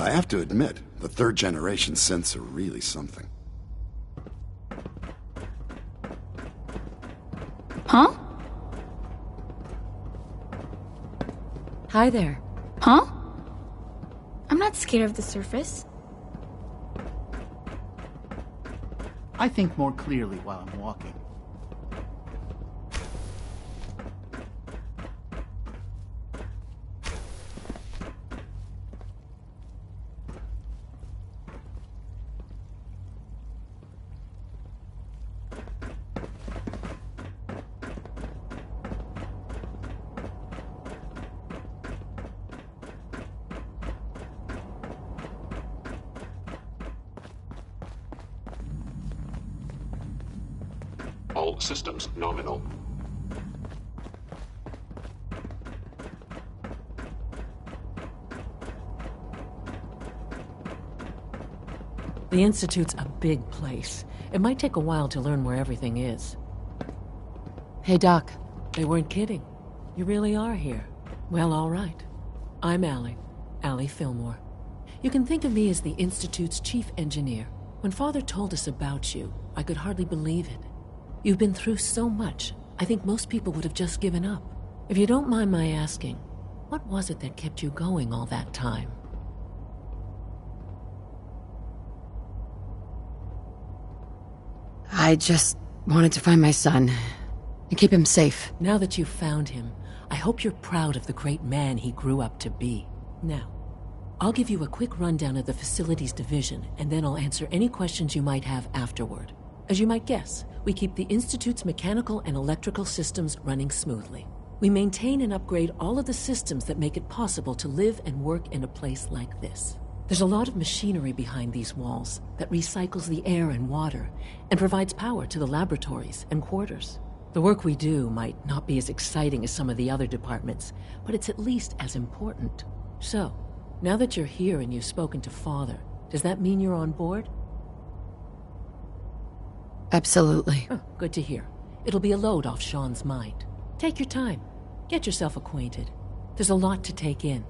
I have to admit, the third-generation synths are really something. Huh? Hi there. Huh? I'm not scared of the surface. I think more clearly while I'm walking. All systems nominal. The Institute's a big place. It might take a while to learn where everything is. Hey, Doc. They weren't kidding. You really are here. Well, all right. I'm Allie Fillmore. You can think of me as the Institute's chief engineer. When Father told us about you, I could hardly believe it. You've been through so much, I think most people would have just given up. If you don't mind my asking, what was it that kept you going all that time? I just wanted to find my son and keep him safe. Now that you've found him, I hope you're proud of the great man he grew up to be. Now, I'll give you a quick rundown of the facilities division, and then I'll answer any questions you might have afterward. As you might guess, we keep the Institute's mechanical and electrical systems running smoothly. We maintain and upgrade all of the systems that make it possible to live and work in a place like this. There's a lot of machinery behind these walls that recycles the air and water and provides power to the laboratories and quarters. The work we do might not be as exciting as some of the other departments, but it's at least as important. So, now that you're here and you've spoken to Father, does that mean you're on board? Absolutely. Oh, good to hear. It'll be a load off Sean's mind. Take your time. Get yourself acquainted. There's a lot to take in.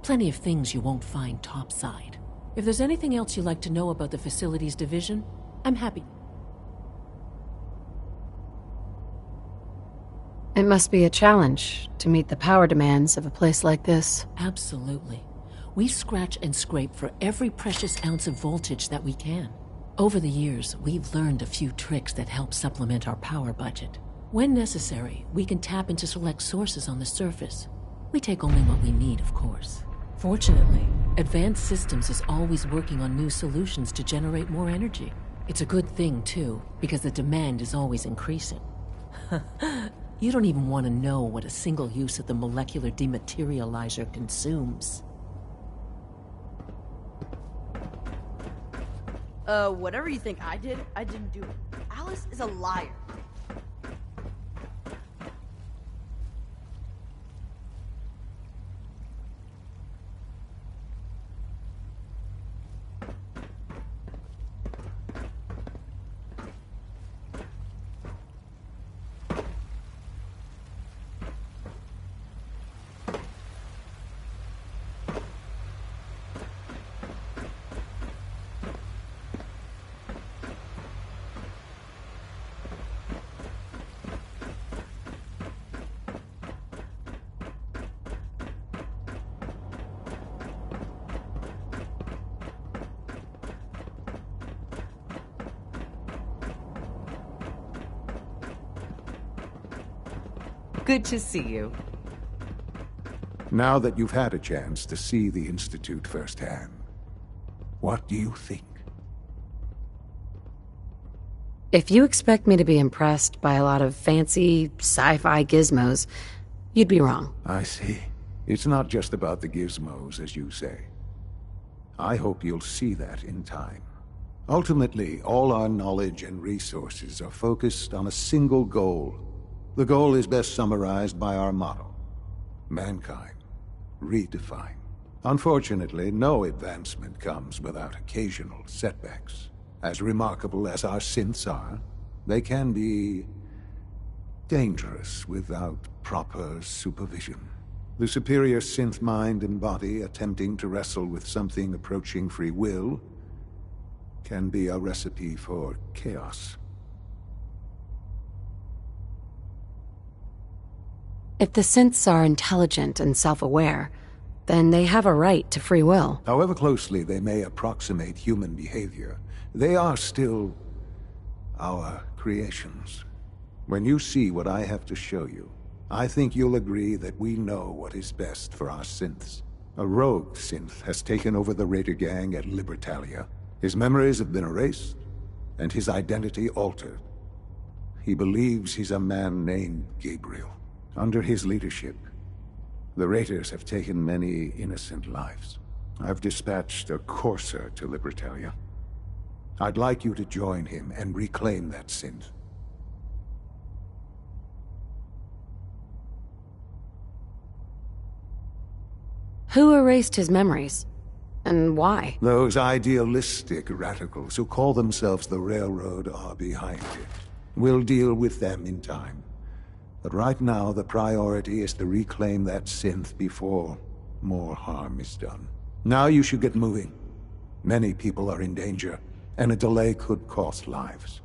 Plenty of things you won't find topside. If there's anything else you'd like to know about the facilities division, I'm happy. It must be a challenge to meet the power demands of a place like this. Absolutely. We scratch and scrape for every precious ounce of voltage that we can. Over the years, we've learned a few tricks that help supplement our power budget. When necessary, we can tap into select sources on the surface. We take only what we need, of course. Fortunately, Advanced Systems is always working on new solutions to generate more energy. It's a good thing, too, because the demand is always increasing. You don't even want to know what a single use of the molecular dematerializer consumes. Whatever you think I did, I didn't do it. Alice is a liar. Good to see you. Now that you've had a chance to see the Institute firsthand, what do you think? If you expect me to be impressed by a lot of fancy sci-fi gizmos, you'd be wrong. I see. It's not just about the gizmos, as you say. I hope you'll see that in time. Ultimately, all our knowledge and resources are focused on a single goal. The goal is best summarized by our motto: mankind, redefined. Unfortunately, no advancement comes without occasional setbacks. As remarkable as our synths are, they can be dangerous without proper supervision. The superior synth mind and body attempting to wrestle with something approaching free will can be a recipe for chaos. If the synths are intelligent and self-aware, then they have a right to free will. However closely they may approximate human behavior, they are still our creations. When you see what I have to show you, I think you'll agree that we know what is best for our synths. A rogue synth has taken over the Raider gang at Libertalia. His memories have been erased, and his identity altered. He believes he's a man named Gabriel. Under his leadership, the Raiders have taken many innocent lives. I've dispatched a courser to Libertalia. I'd like you to join him and reclaim that synth. Who erased his memories? And why? Those idealistic radicals who call themselves the Railroad are behind it. We'll deal with them in time. But right now, the priority is to reclaim that synth before more harm is done. Now you should get moving. Many people are in danger, and a delay could cost lives.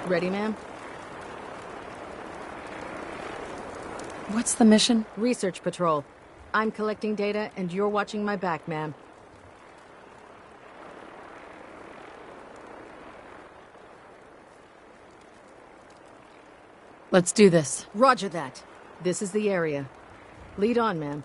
Ready, ma'am? What's the mission? Research patrol. I'm collecting data, and you're watching my back, ma'am. Let's do this. Roger that. This is the area. Lead on, ma'am.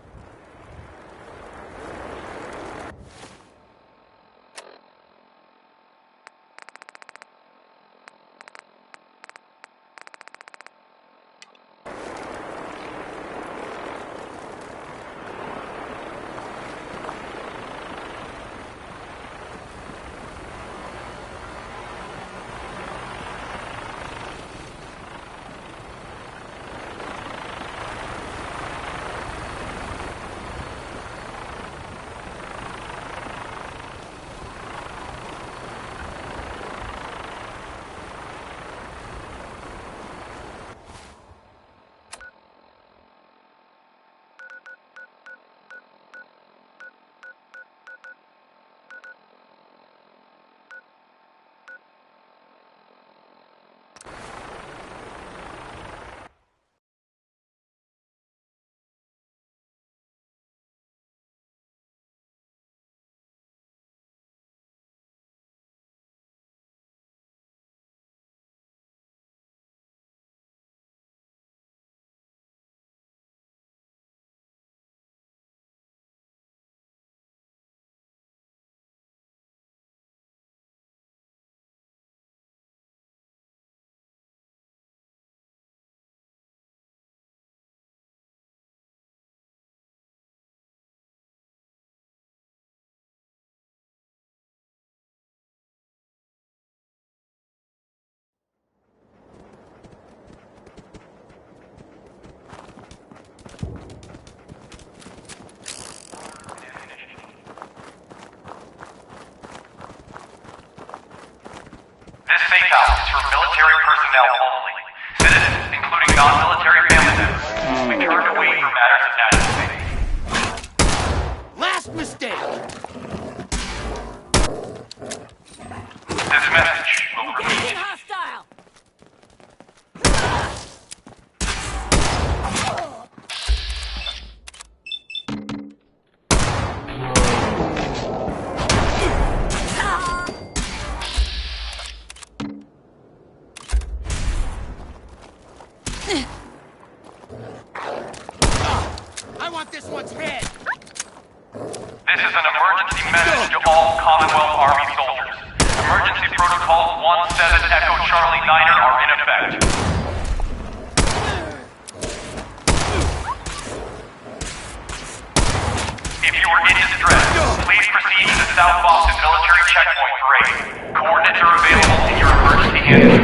for military personnel only. Citizens, including non-military family members, will be turned away for matters of national safety. Last mistake! This message will repeat. Hostile! I want this one's head! This is an emergency message to all Commonwealth Army soldiers. Emergency protocols 17 Echo Charlie Niner are in effect. If you are in distress, please proceed to the South Boston Military Checkpoint Parade. Coordinates are available in your emergency handbook.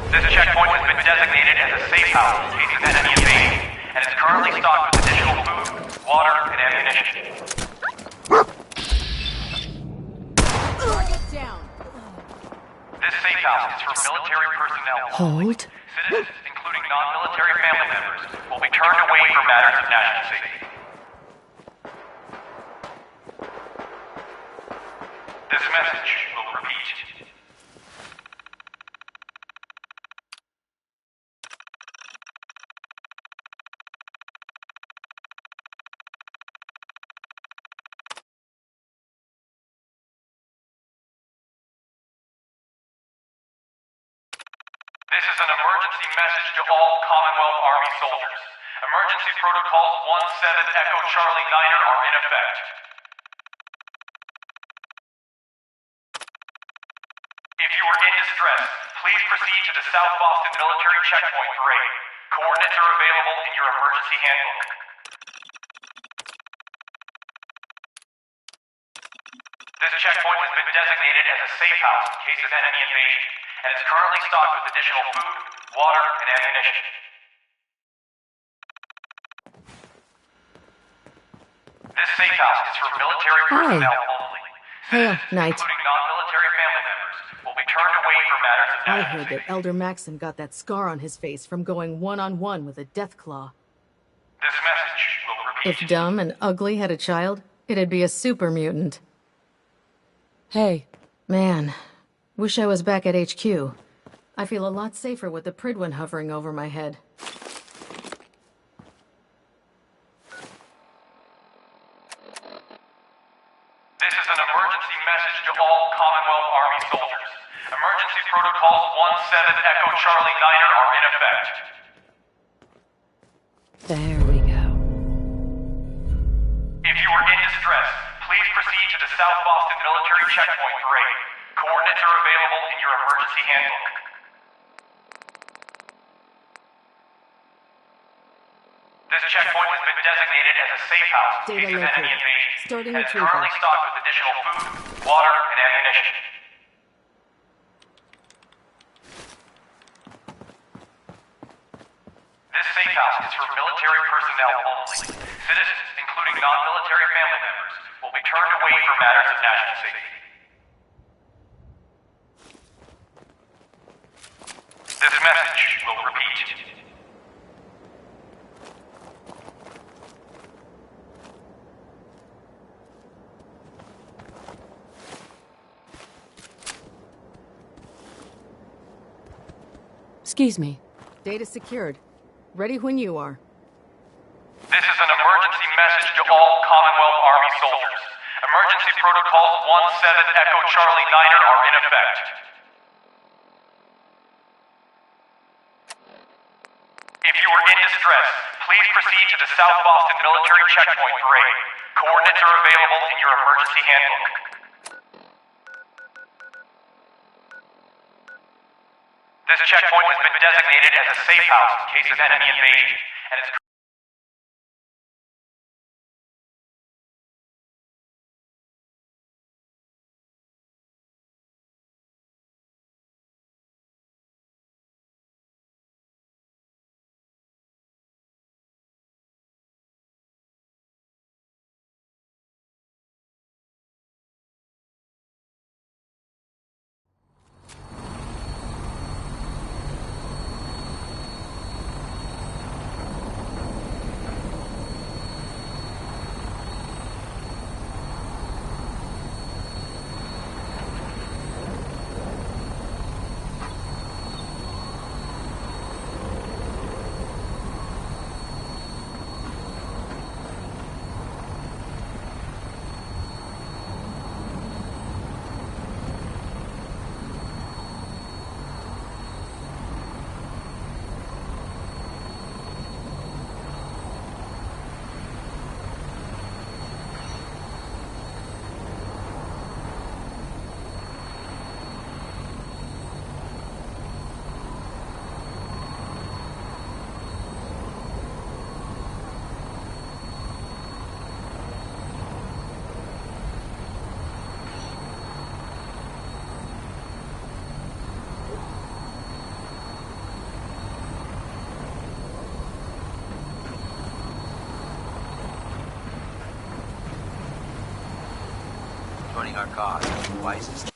This checkpoint has been designated as a safe house in case of enemy invasion, and is currently stocked with additional food, water, and ammunition. Target down! This safe house is for military personnel only. Hold. Citizens, including non-military family members, will be turned away for matters of national safety. This message will repeat. This is an emergency message to all Commonwealth Army soldiers. Emergency protocols 17 Echo Charlie Niner are in effect. If you are in distress, please proceed to the South Boston Military Checkpoint Parade. Coordinates are available in your emergency handbook. This checkpoint has been designated as a safe house in case of enemy invasion, and is currently stocked with additional food, water, and ammunition. This safe house is for military personnel only. Hail, Knight. Including non-military family members, will be turned away for matters of I national heard that Elder Maxim got that scar on his face from going one-on-one with a Deathclaw. This message will repeat. If Dumb and Ugly had a child, it'd be a super mutant. Hey. Man, wish I was back at HQ. I feel a lot safer with the Pridwin hovering over my head. This is an emergency message to all Commonwealth Army soldiers. Emergency protocols 17 Echo Charlie Niner are in effect. There we go. If you are in distress, please proceed to the South Boston Military Checkpoint Parade. Coordinates are available in your emergency handbook. This checkpoint has been designated as a safe house in case of enemy invasion, Starting and is retrieval. currently stocked with additional food, water, and ammunition. This safe house is for military personnel only. Citizens, including non-military family members, will be turned away for matters of national safety. This message will repeat. Excuse me. Data secured. Ready when you are. This is an emergency message to all Commonwealth Army soldiers. Emergency protocols 17 Echo Charlie Niner are in effect. If you are in distress, please proceed to the South Boston Military Checkpoint Parade. Coordinates are available in your emergency handbook. This checkpoint has been designated as a safe house in case of enemy invasion, and is joining our cause. Wisest.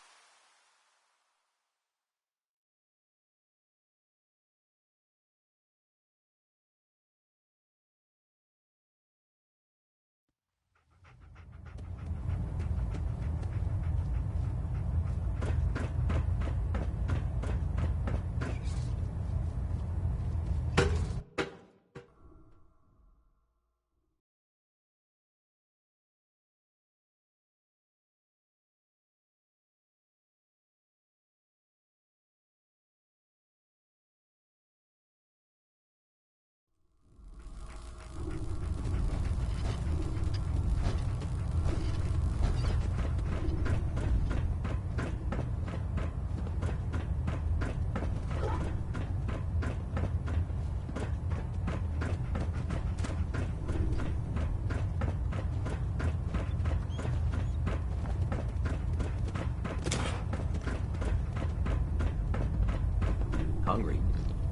Hungry.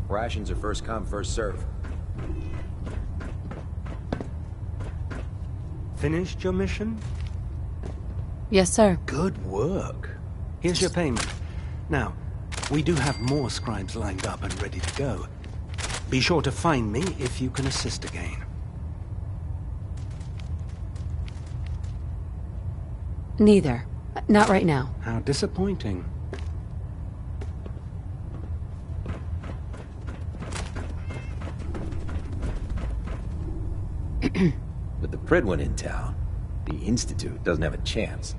Rations are first come, first serve. Finished your mission? Yes, sir. Good work. Here's your payment. Now, we do have more scribes lined up and ready to go. Be sure to find me if you can assist again. Neither. Not right now. How disappointing. With the Pridwin in town, the Institute doesn't have a chance.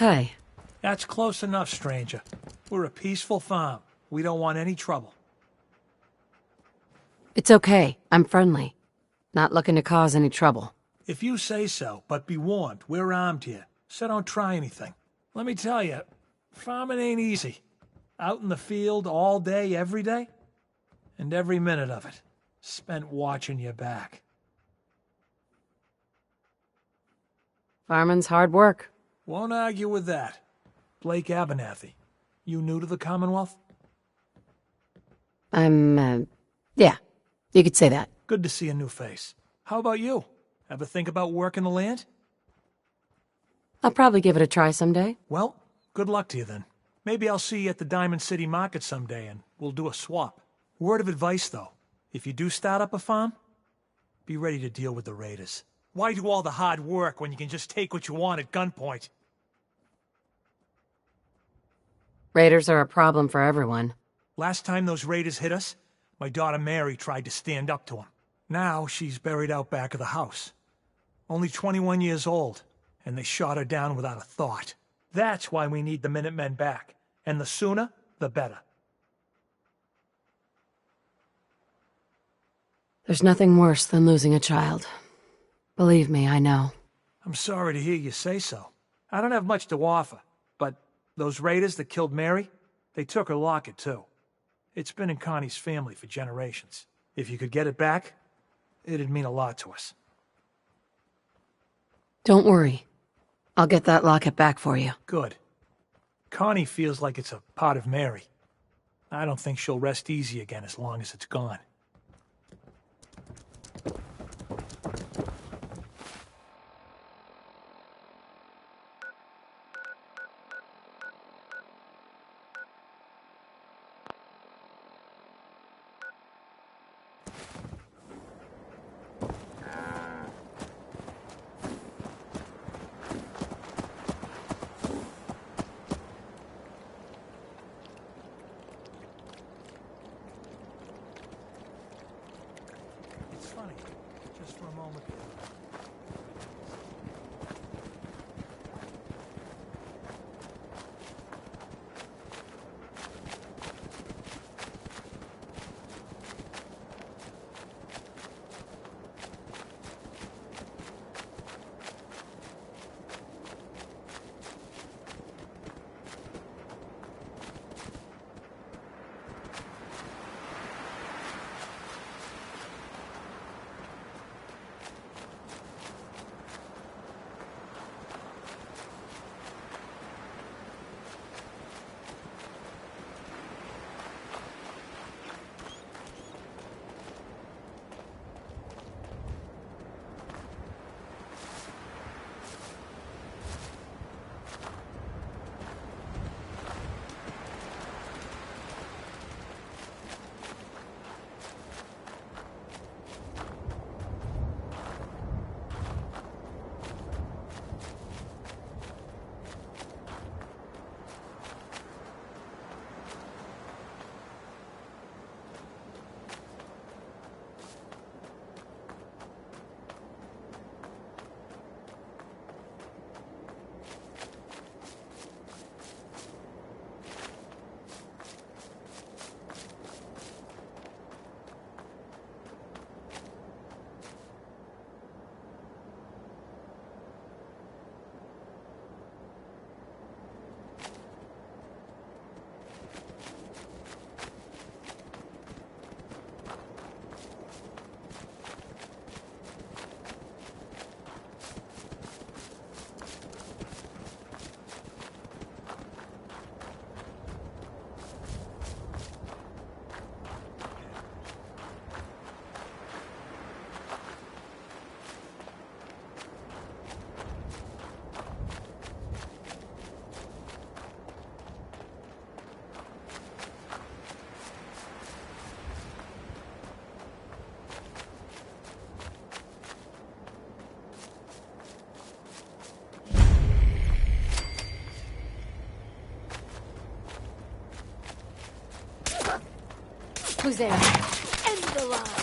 Hi. That's close enough, stranger. We're a peaceful farm. We don't want any trouble. It's okay. I'm friendly. Not looking to cause any trouble. If you say so, but be warned, we're armed here, so don't try anything. Let me tell you, farming ain't easy. Out in the field all day, every day, and every minute of it spent watching your back. Farming's hard work. Won't argue with that. Blake Abernathy, you new to the Commonwealth? Yeah, you could say that. Good to see a new face. How about you? Ever think about working the land? I'll probably give it a try someday. Well, good luck to you then. Maybe I'll see you at the Diamond City Market someday and we'll do a swap. Word of advice though, if you do start up a farm, be ready to deal with the raiders. Why do all the hard work when you can just take what you want at gunpoint? Raiders are a problem for everyone. Last time those raiders hit us, my daughter Mary tried to stand up to them. Now she's buried out back of the house. Only 21 years old, and they shot her down without a thought. That's why we need the Minutemen back, and the sooner, the better. There's nothing worse than losing a child. Believe me, I know. I'm sorry to hear you say so. I don't have much to offer, but those raiders that killed Mary, they took her locket too. It's been in Connie's family for generations. If you could get it back, it'd mean a lot to us. Don't worry. I'll get that locket back for you. Good. Connie feels like it's a part of Mary. I don't think she'll rest easy again as long as it's gone. Funny, just for a moment. Who's there? End the line.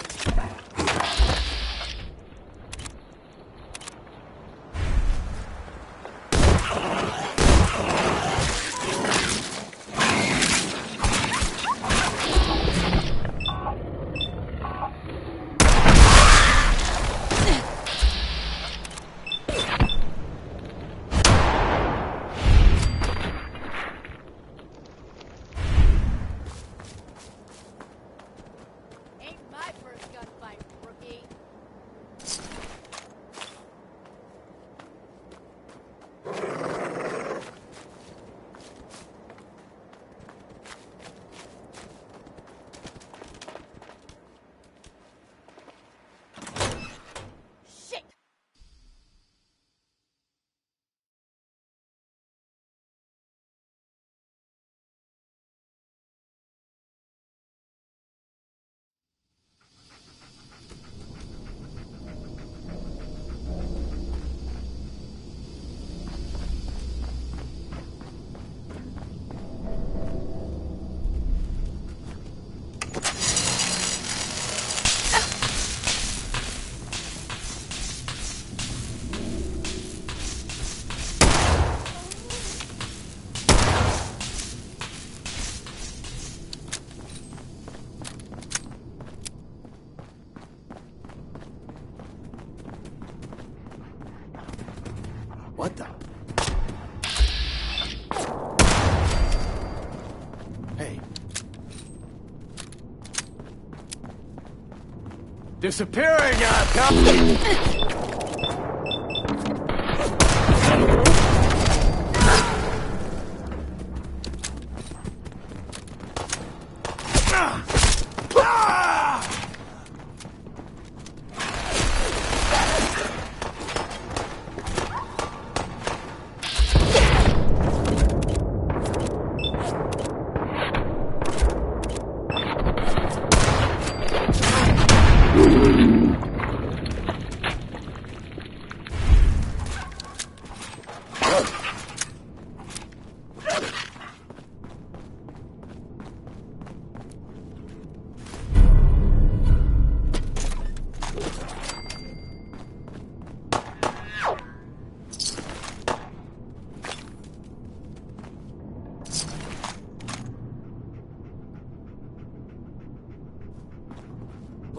What the? Hey. Disappearing,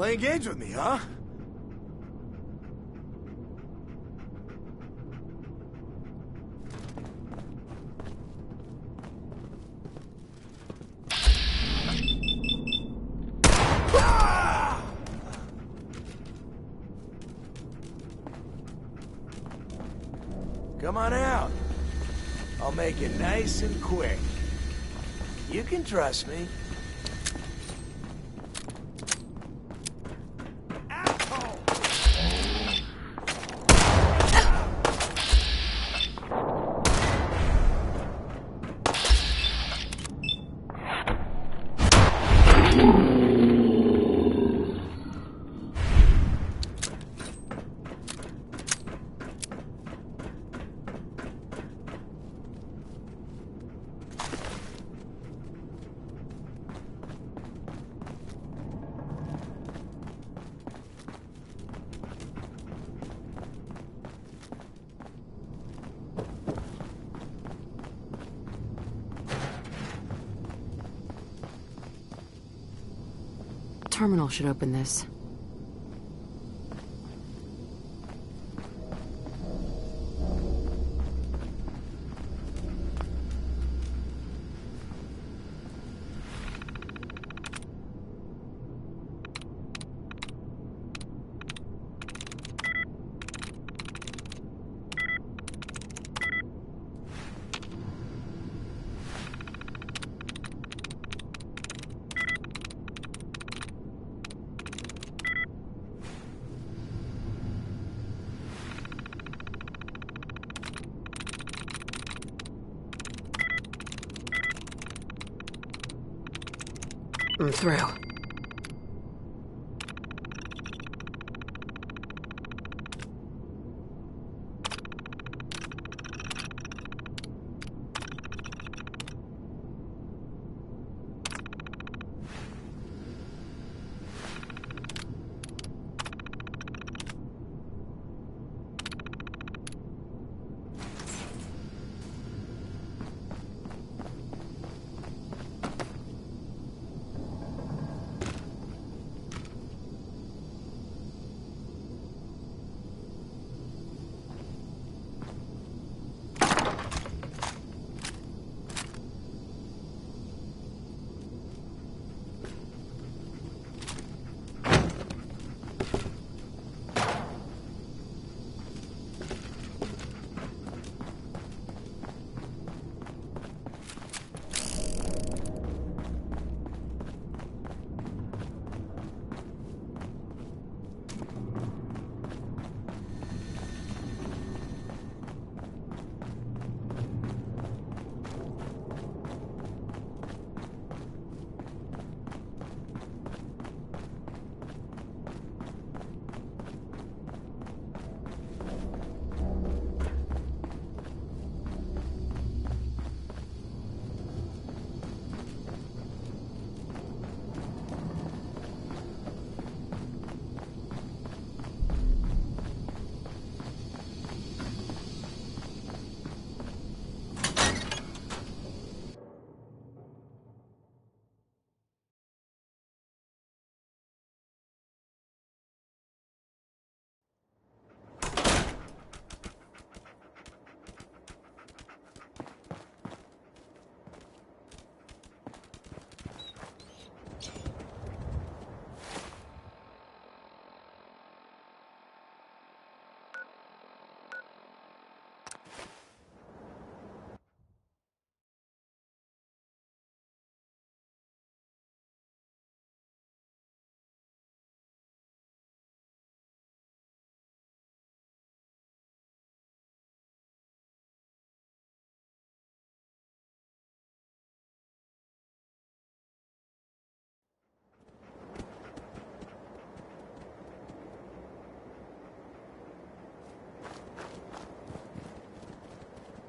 Playing games with me, huh? Come on out. I'll make it nice and quick. You can trust me. Terminal should open this. I'm through.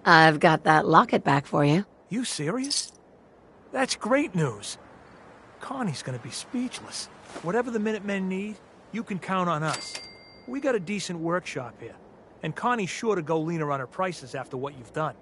I've got that locket back for you. You serious? That's great news. Connie's gonna be speechless. Whatever the Minutemen need, you can count on us. We got a decent workshop here, and Connie's sure to go leaner on her prices after what you've done.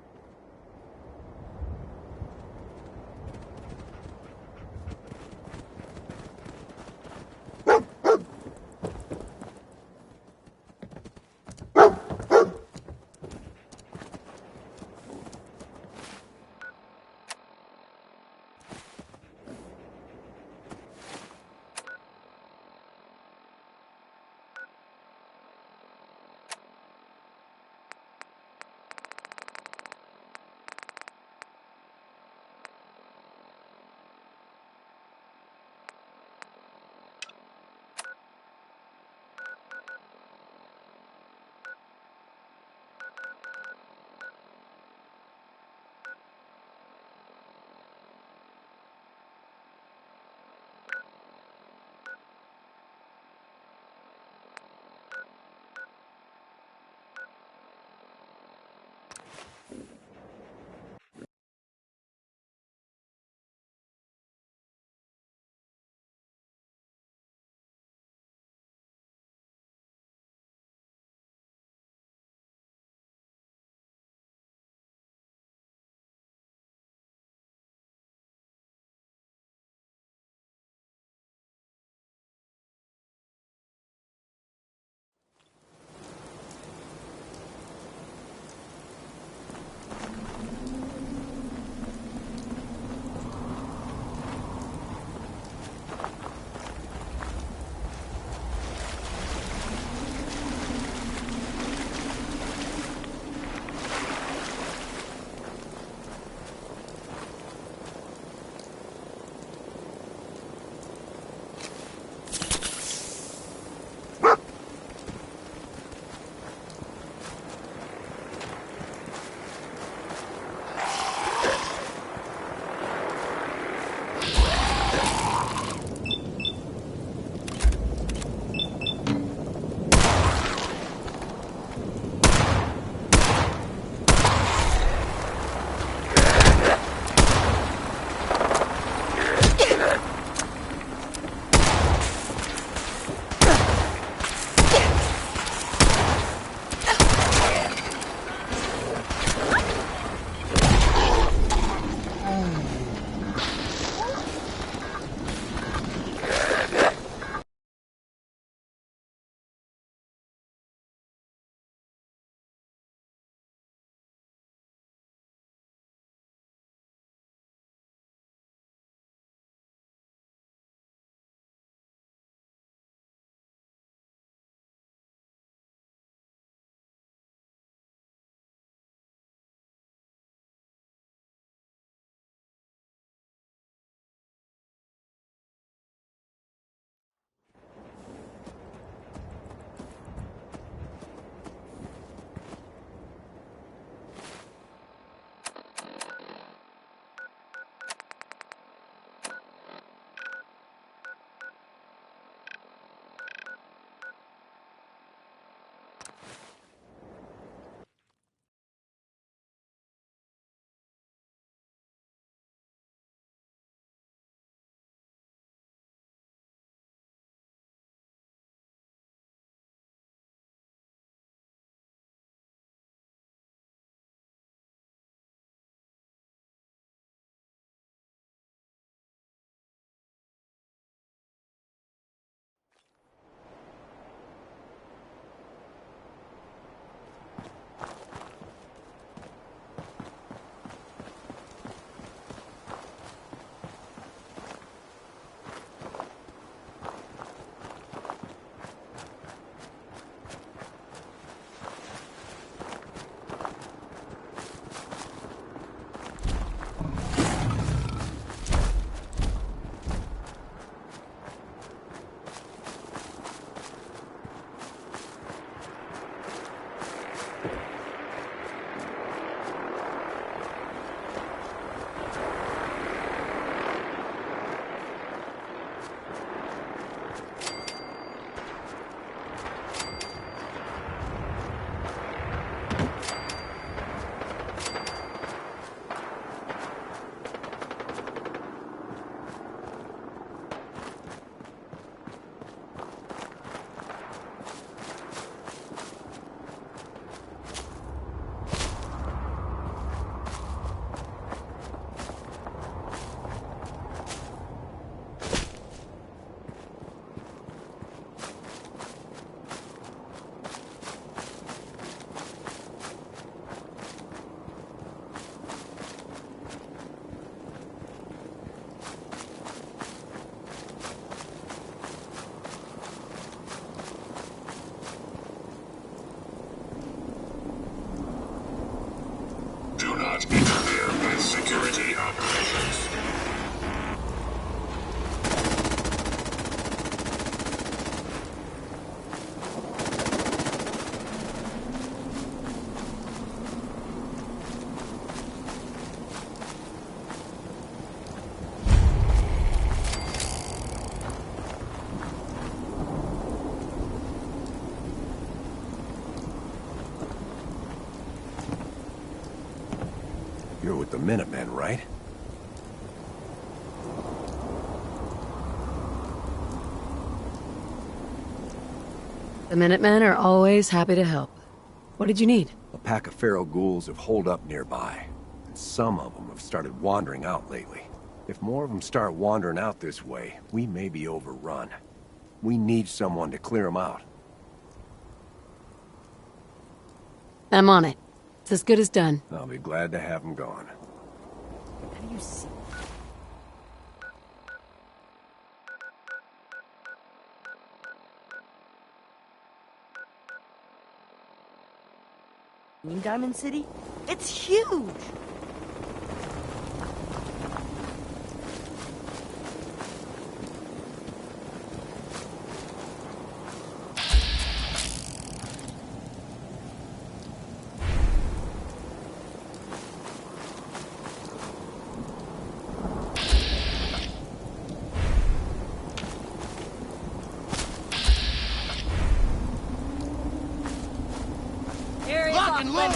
operations. You're with the Minutemen, right? The Minutemen are always happy to help. What did you need? A pack of feral ghouls have holed up nearby, and some of them have started wandering out lately. If more of them start wandering out this way, we may be overrun. We need someone to clear them out. I'm on it. It's as good as done. I'll be glad to have them gone. How do you see? In Diamond City? It's huge! Lock and load!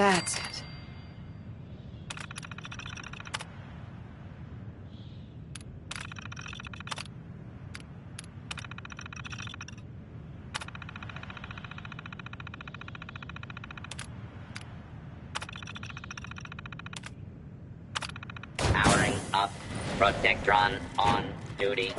That's it. Powering up. Protectron on duty.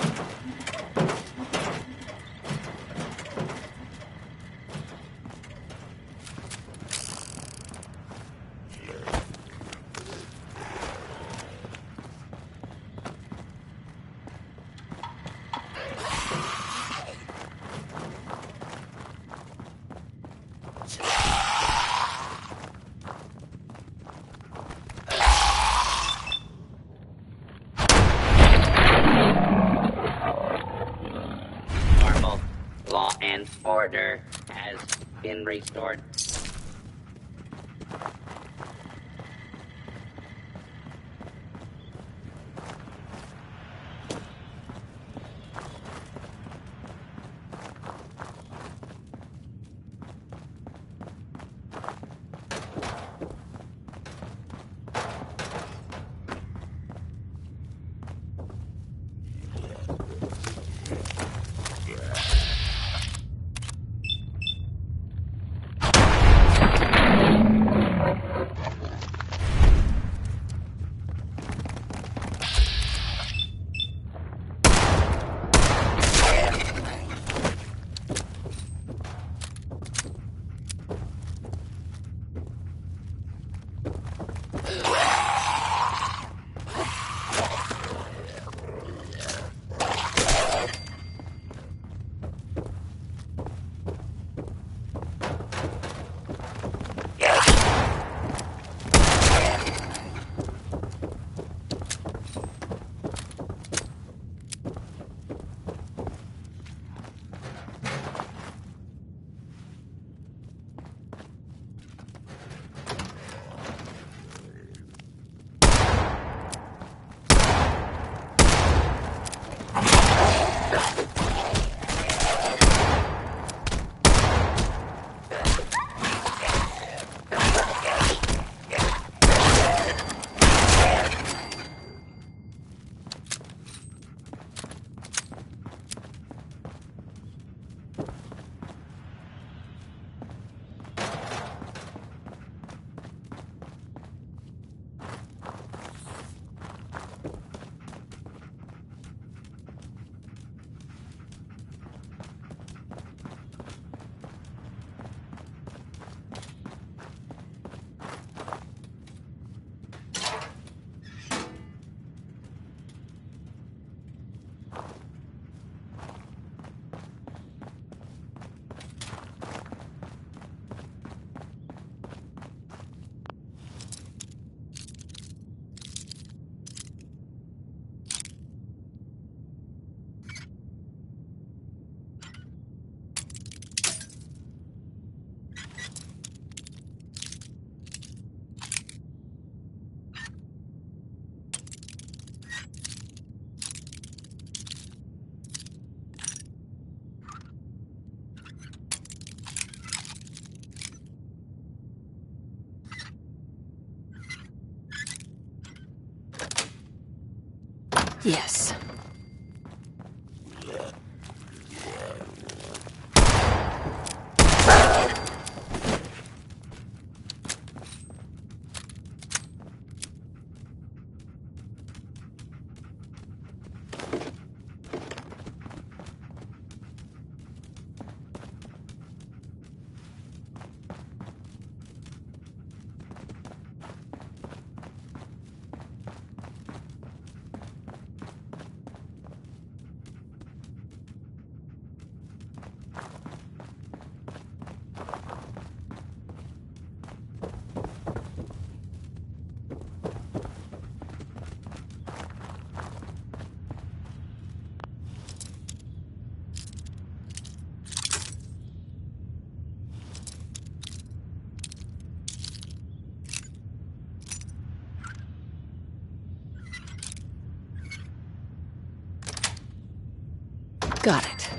Normal law and order has been restored. Yes. Got it.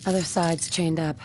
Other side's chained up.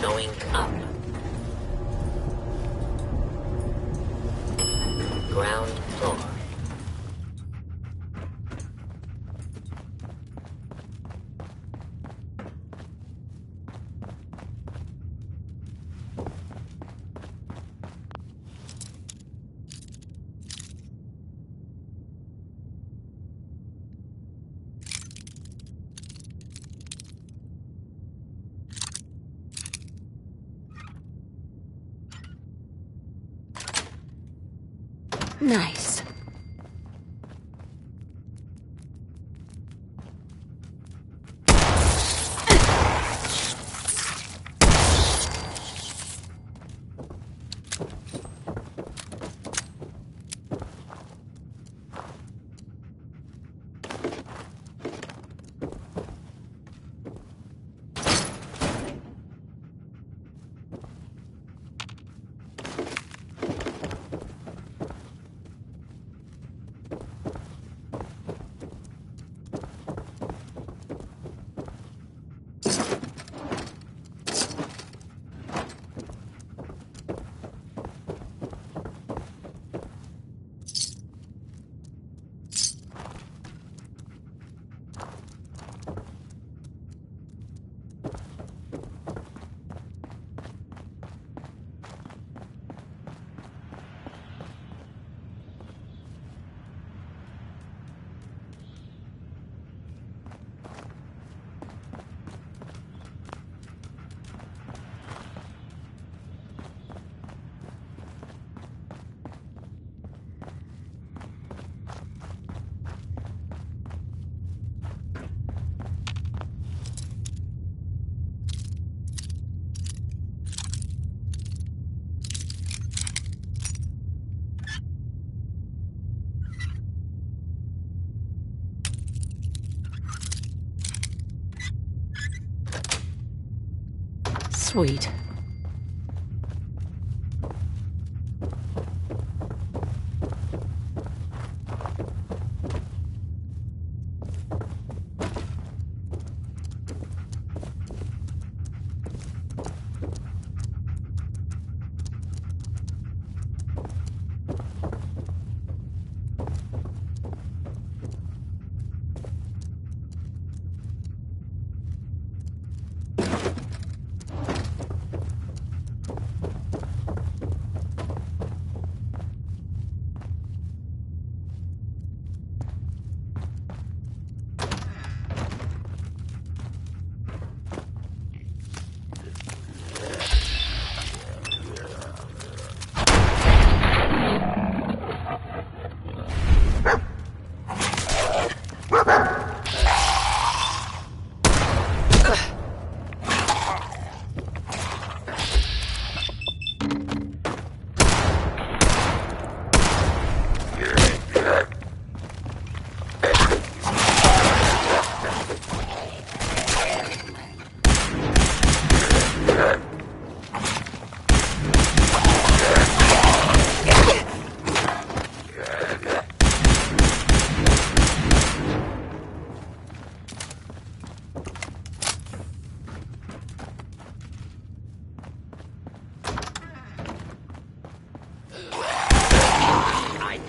Going up. Ground floor. Nice. Sweet.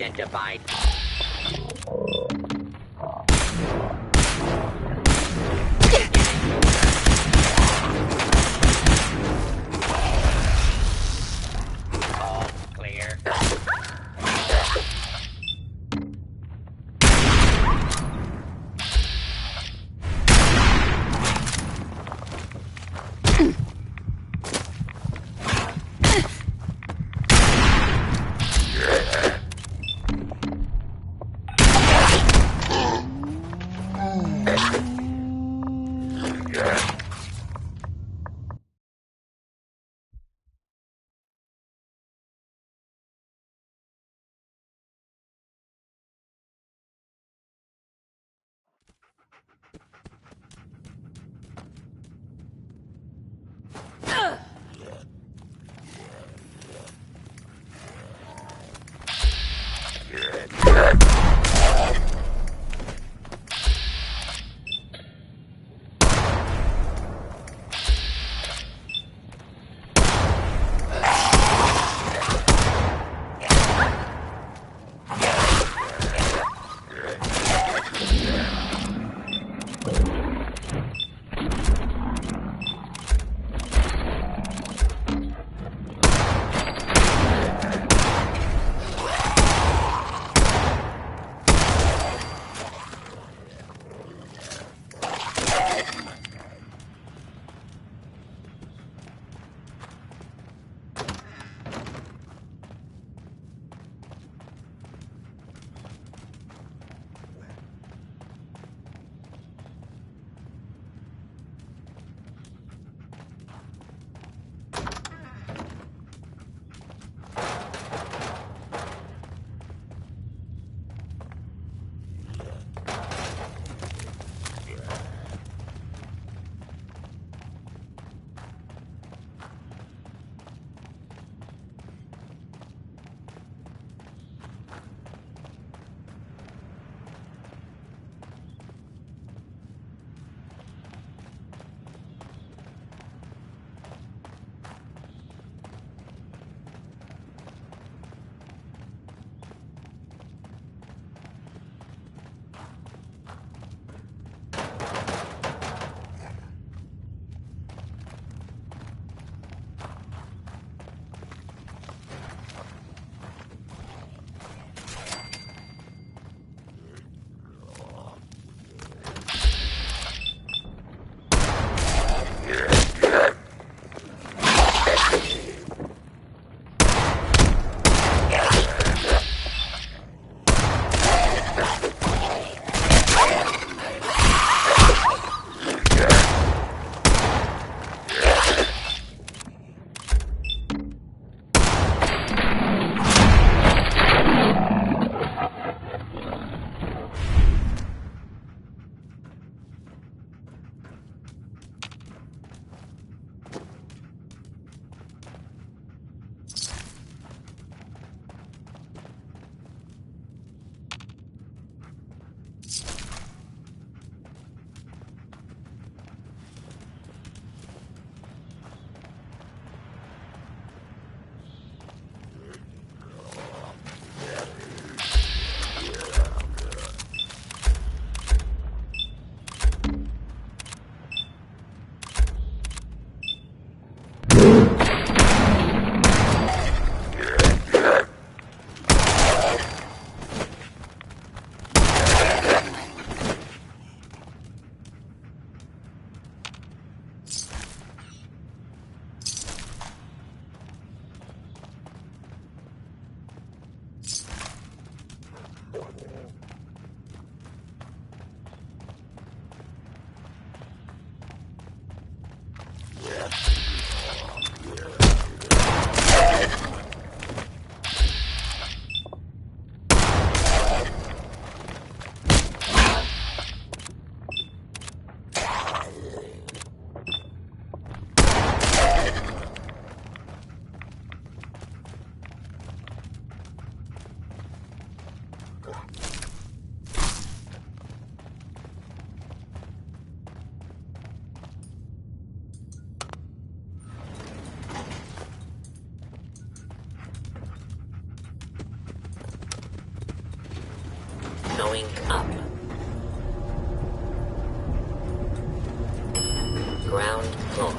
Identified. All clear. Going up. Ground floor.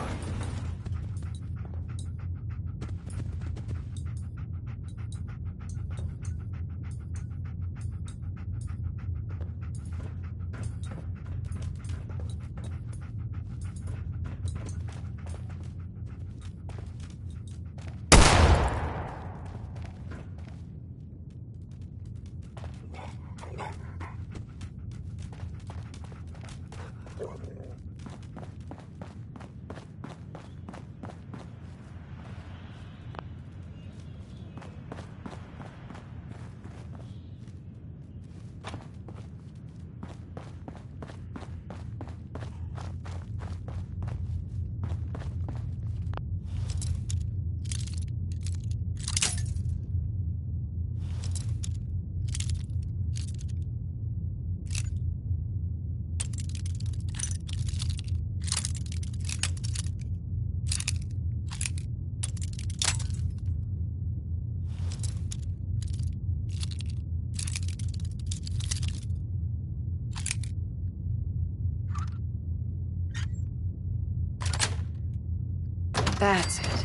That's it.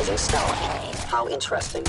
utilizing stealth. How interesting.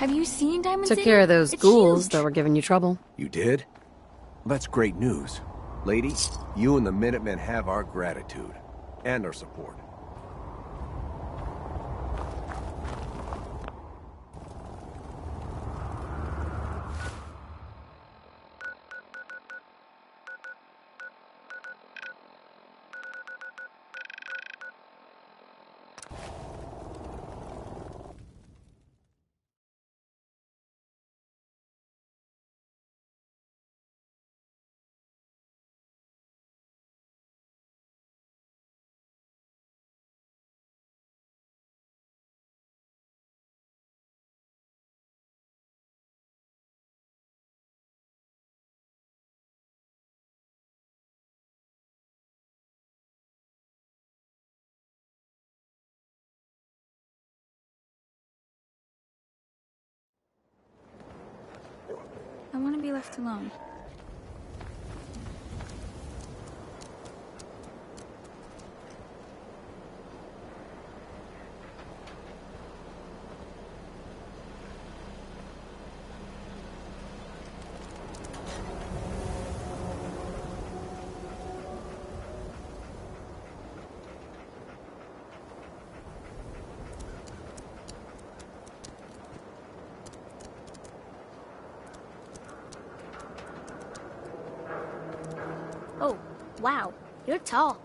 Have you seen Diamond Took City? care of those It's ghouls huge. that were giving you trouble. You did? Well, that's great news. Lady, you and the Minutemen have our gratitude. And our support. I want to be left alone. Oh, wow. You're tall.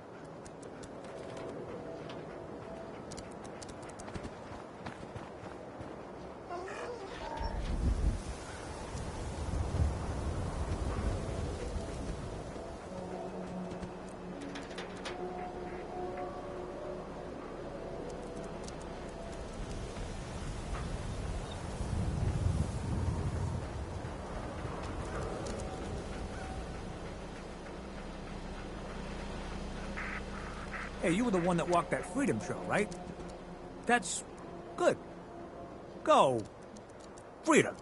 Hey, you were the one that walked that freedom trail, right? That's good. Go. Freedom.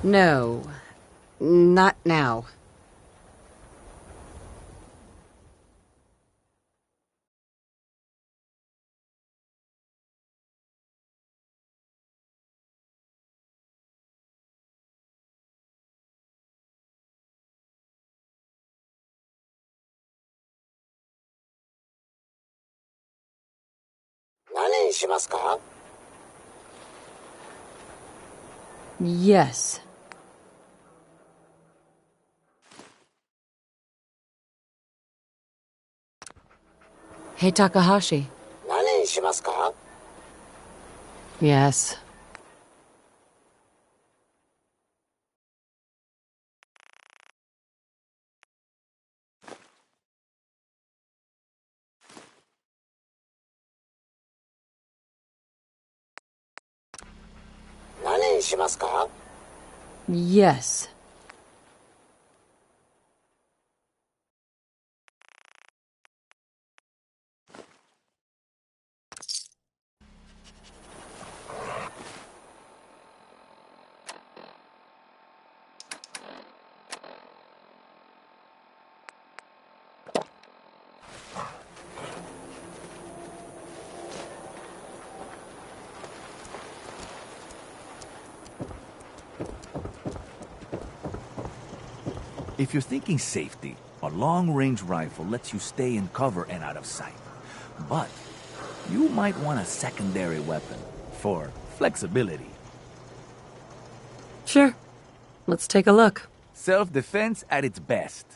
No, not now. Yes. Hey, Takahashi. Yes. Yes. If you're thinking safety, a long-range rifle lets you stay in cover and out of sight. But you might want a secondary weapon for flexibility. Sure. Let's take a look. Self-defense at its best.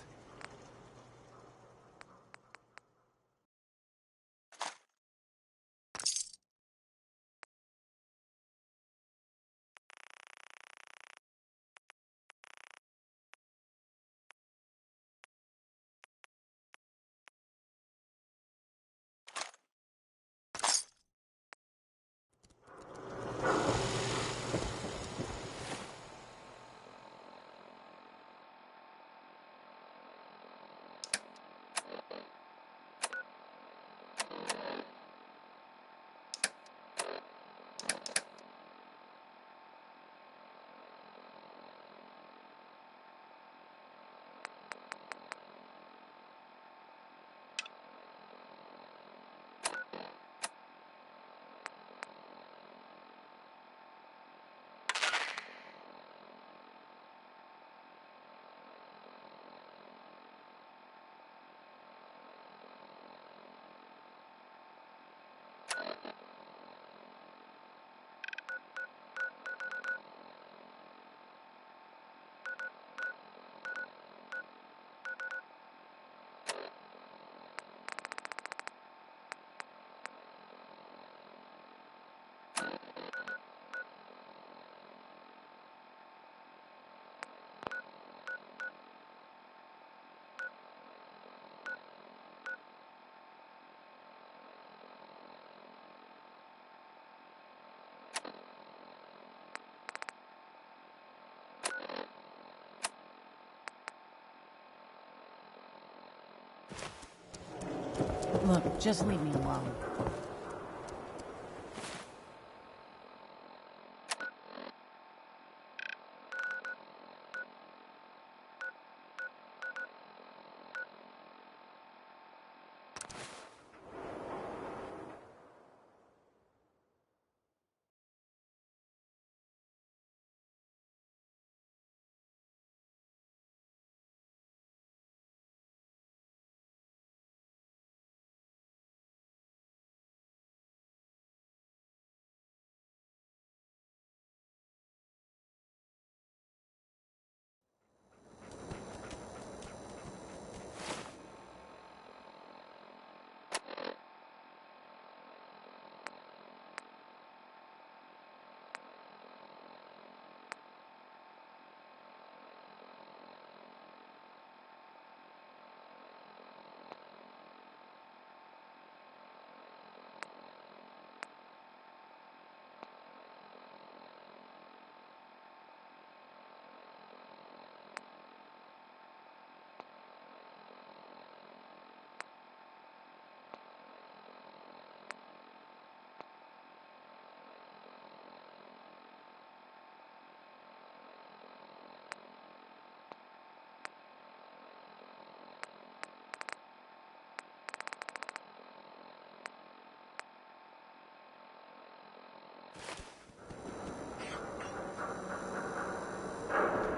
Look, just leave me alone.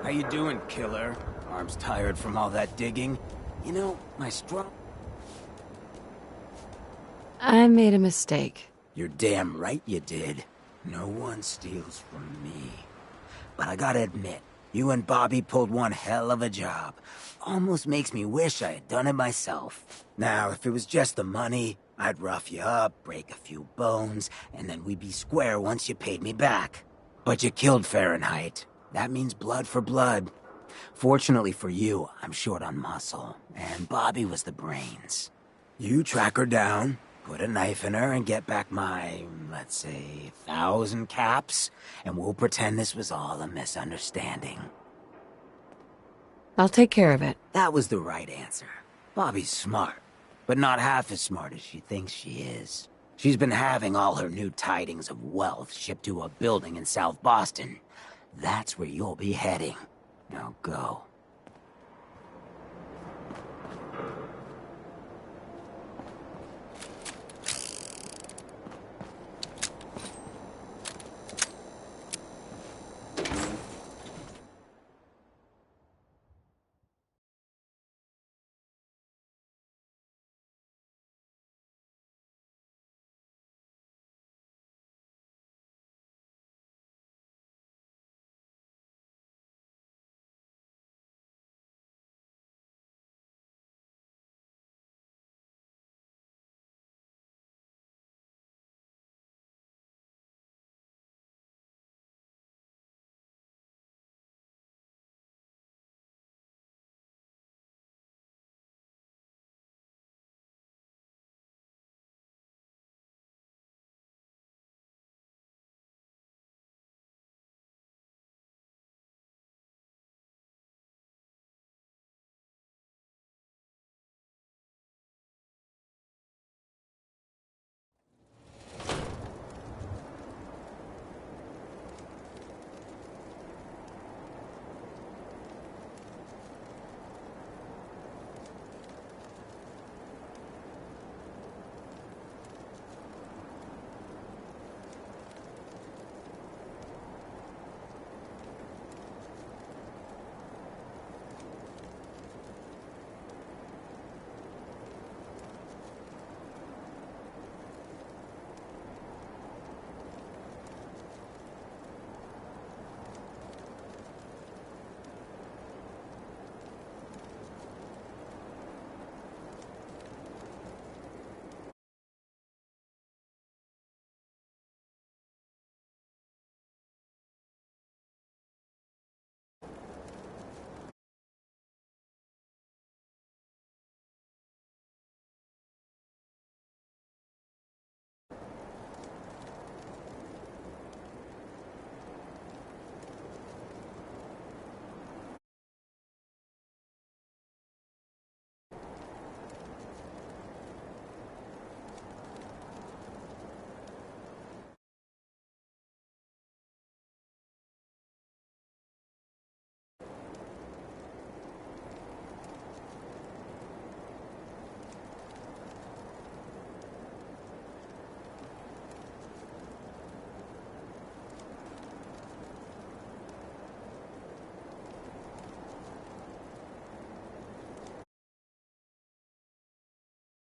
How you doing, killer? Arms tired from all that digging? You know, my strong... I made a mistake. You're damn right you did. No one steals from me. But I gotta admit, you and Bobby pulled one hell of a job. Almost makes me wish I had done it myself. Now, if it was just the money, I'd rough you up, break a few bones, and then we'd be square once you paid me back. But you killed Fahrenheit. That means blood for blood. Fortunately for you, I'm short on muscle, and Bobby was the brains. You track her down, put a knife in her, and get back my, let's say, 1,000 caps, and we'll pretend this was all a misunderstanding. I'll take care of it. That was the right answer. Bobby's smart, but not half as smart as she thinks she is. She's been having all her new tidings of wealth shipped to a building in South Boston. That's where you'll be heading. Now go.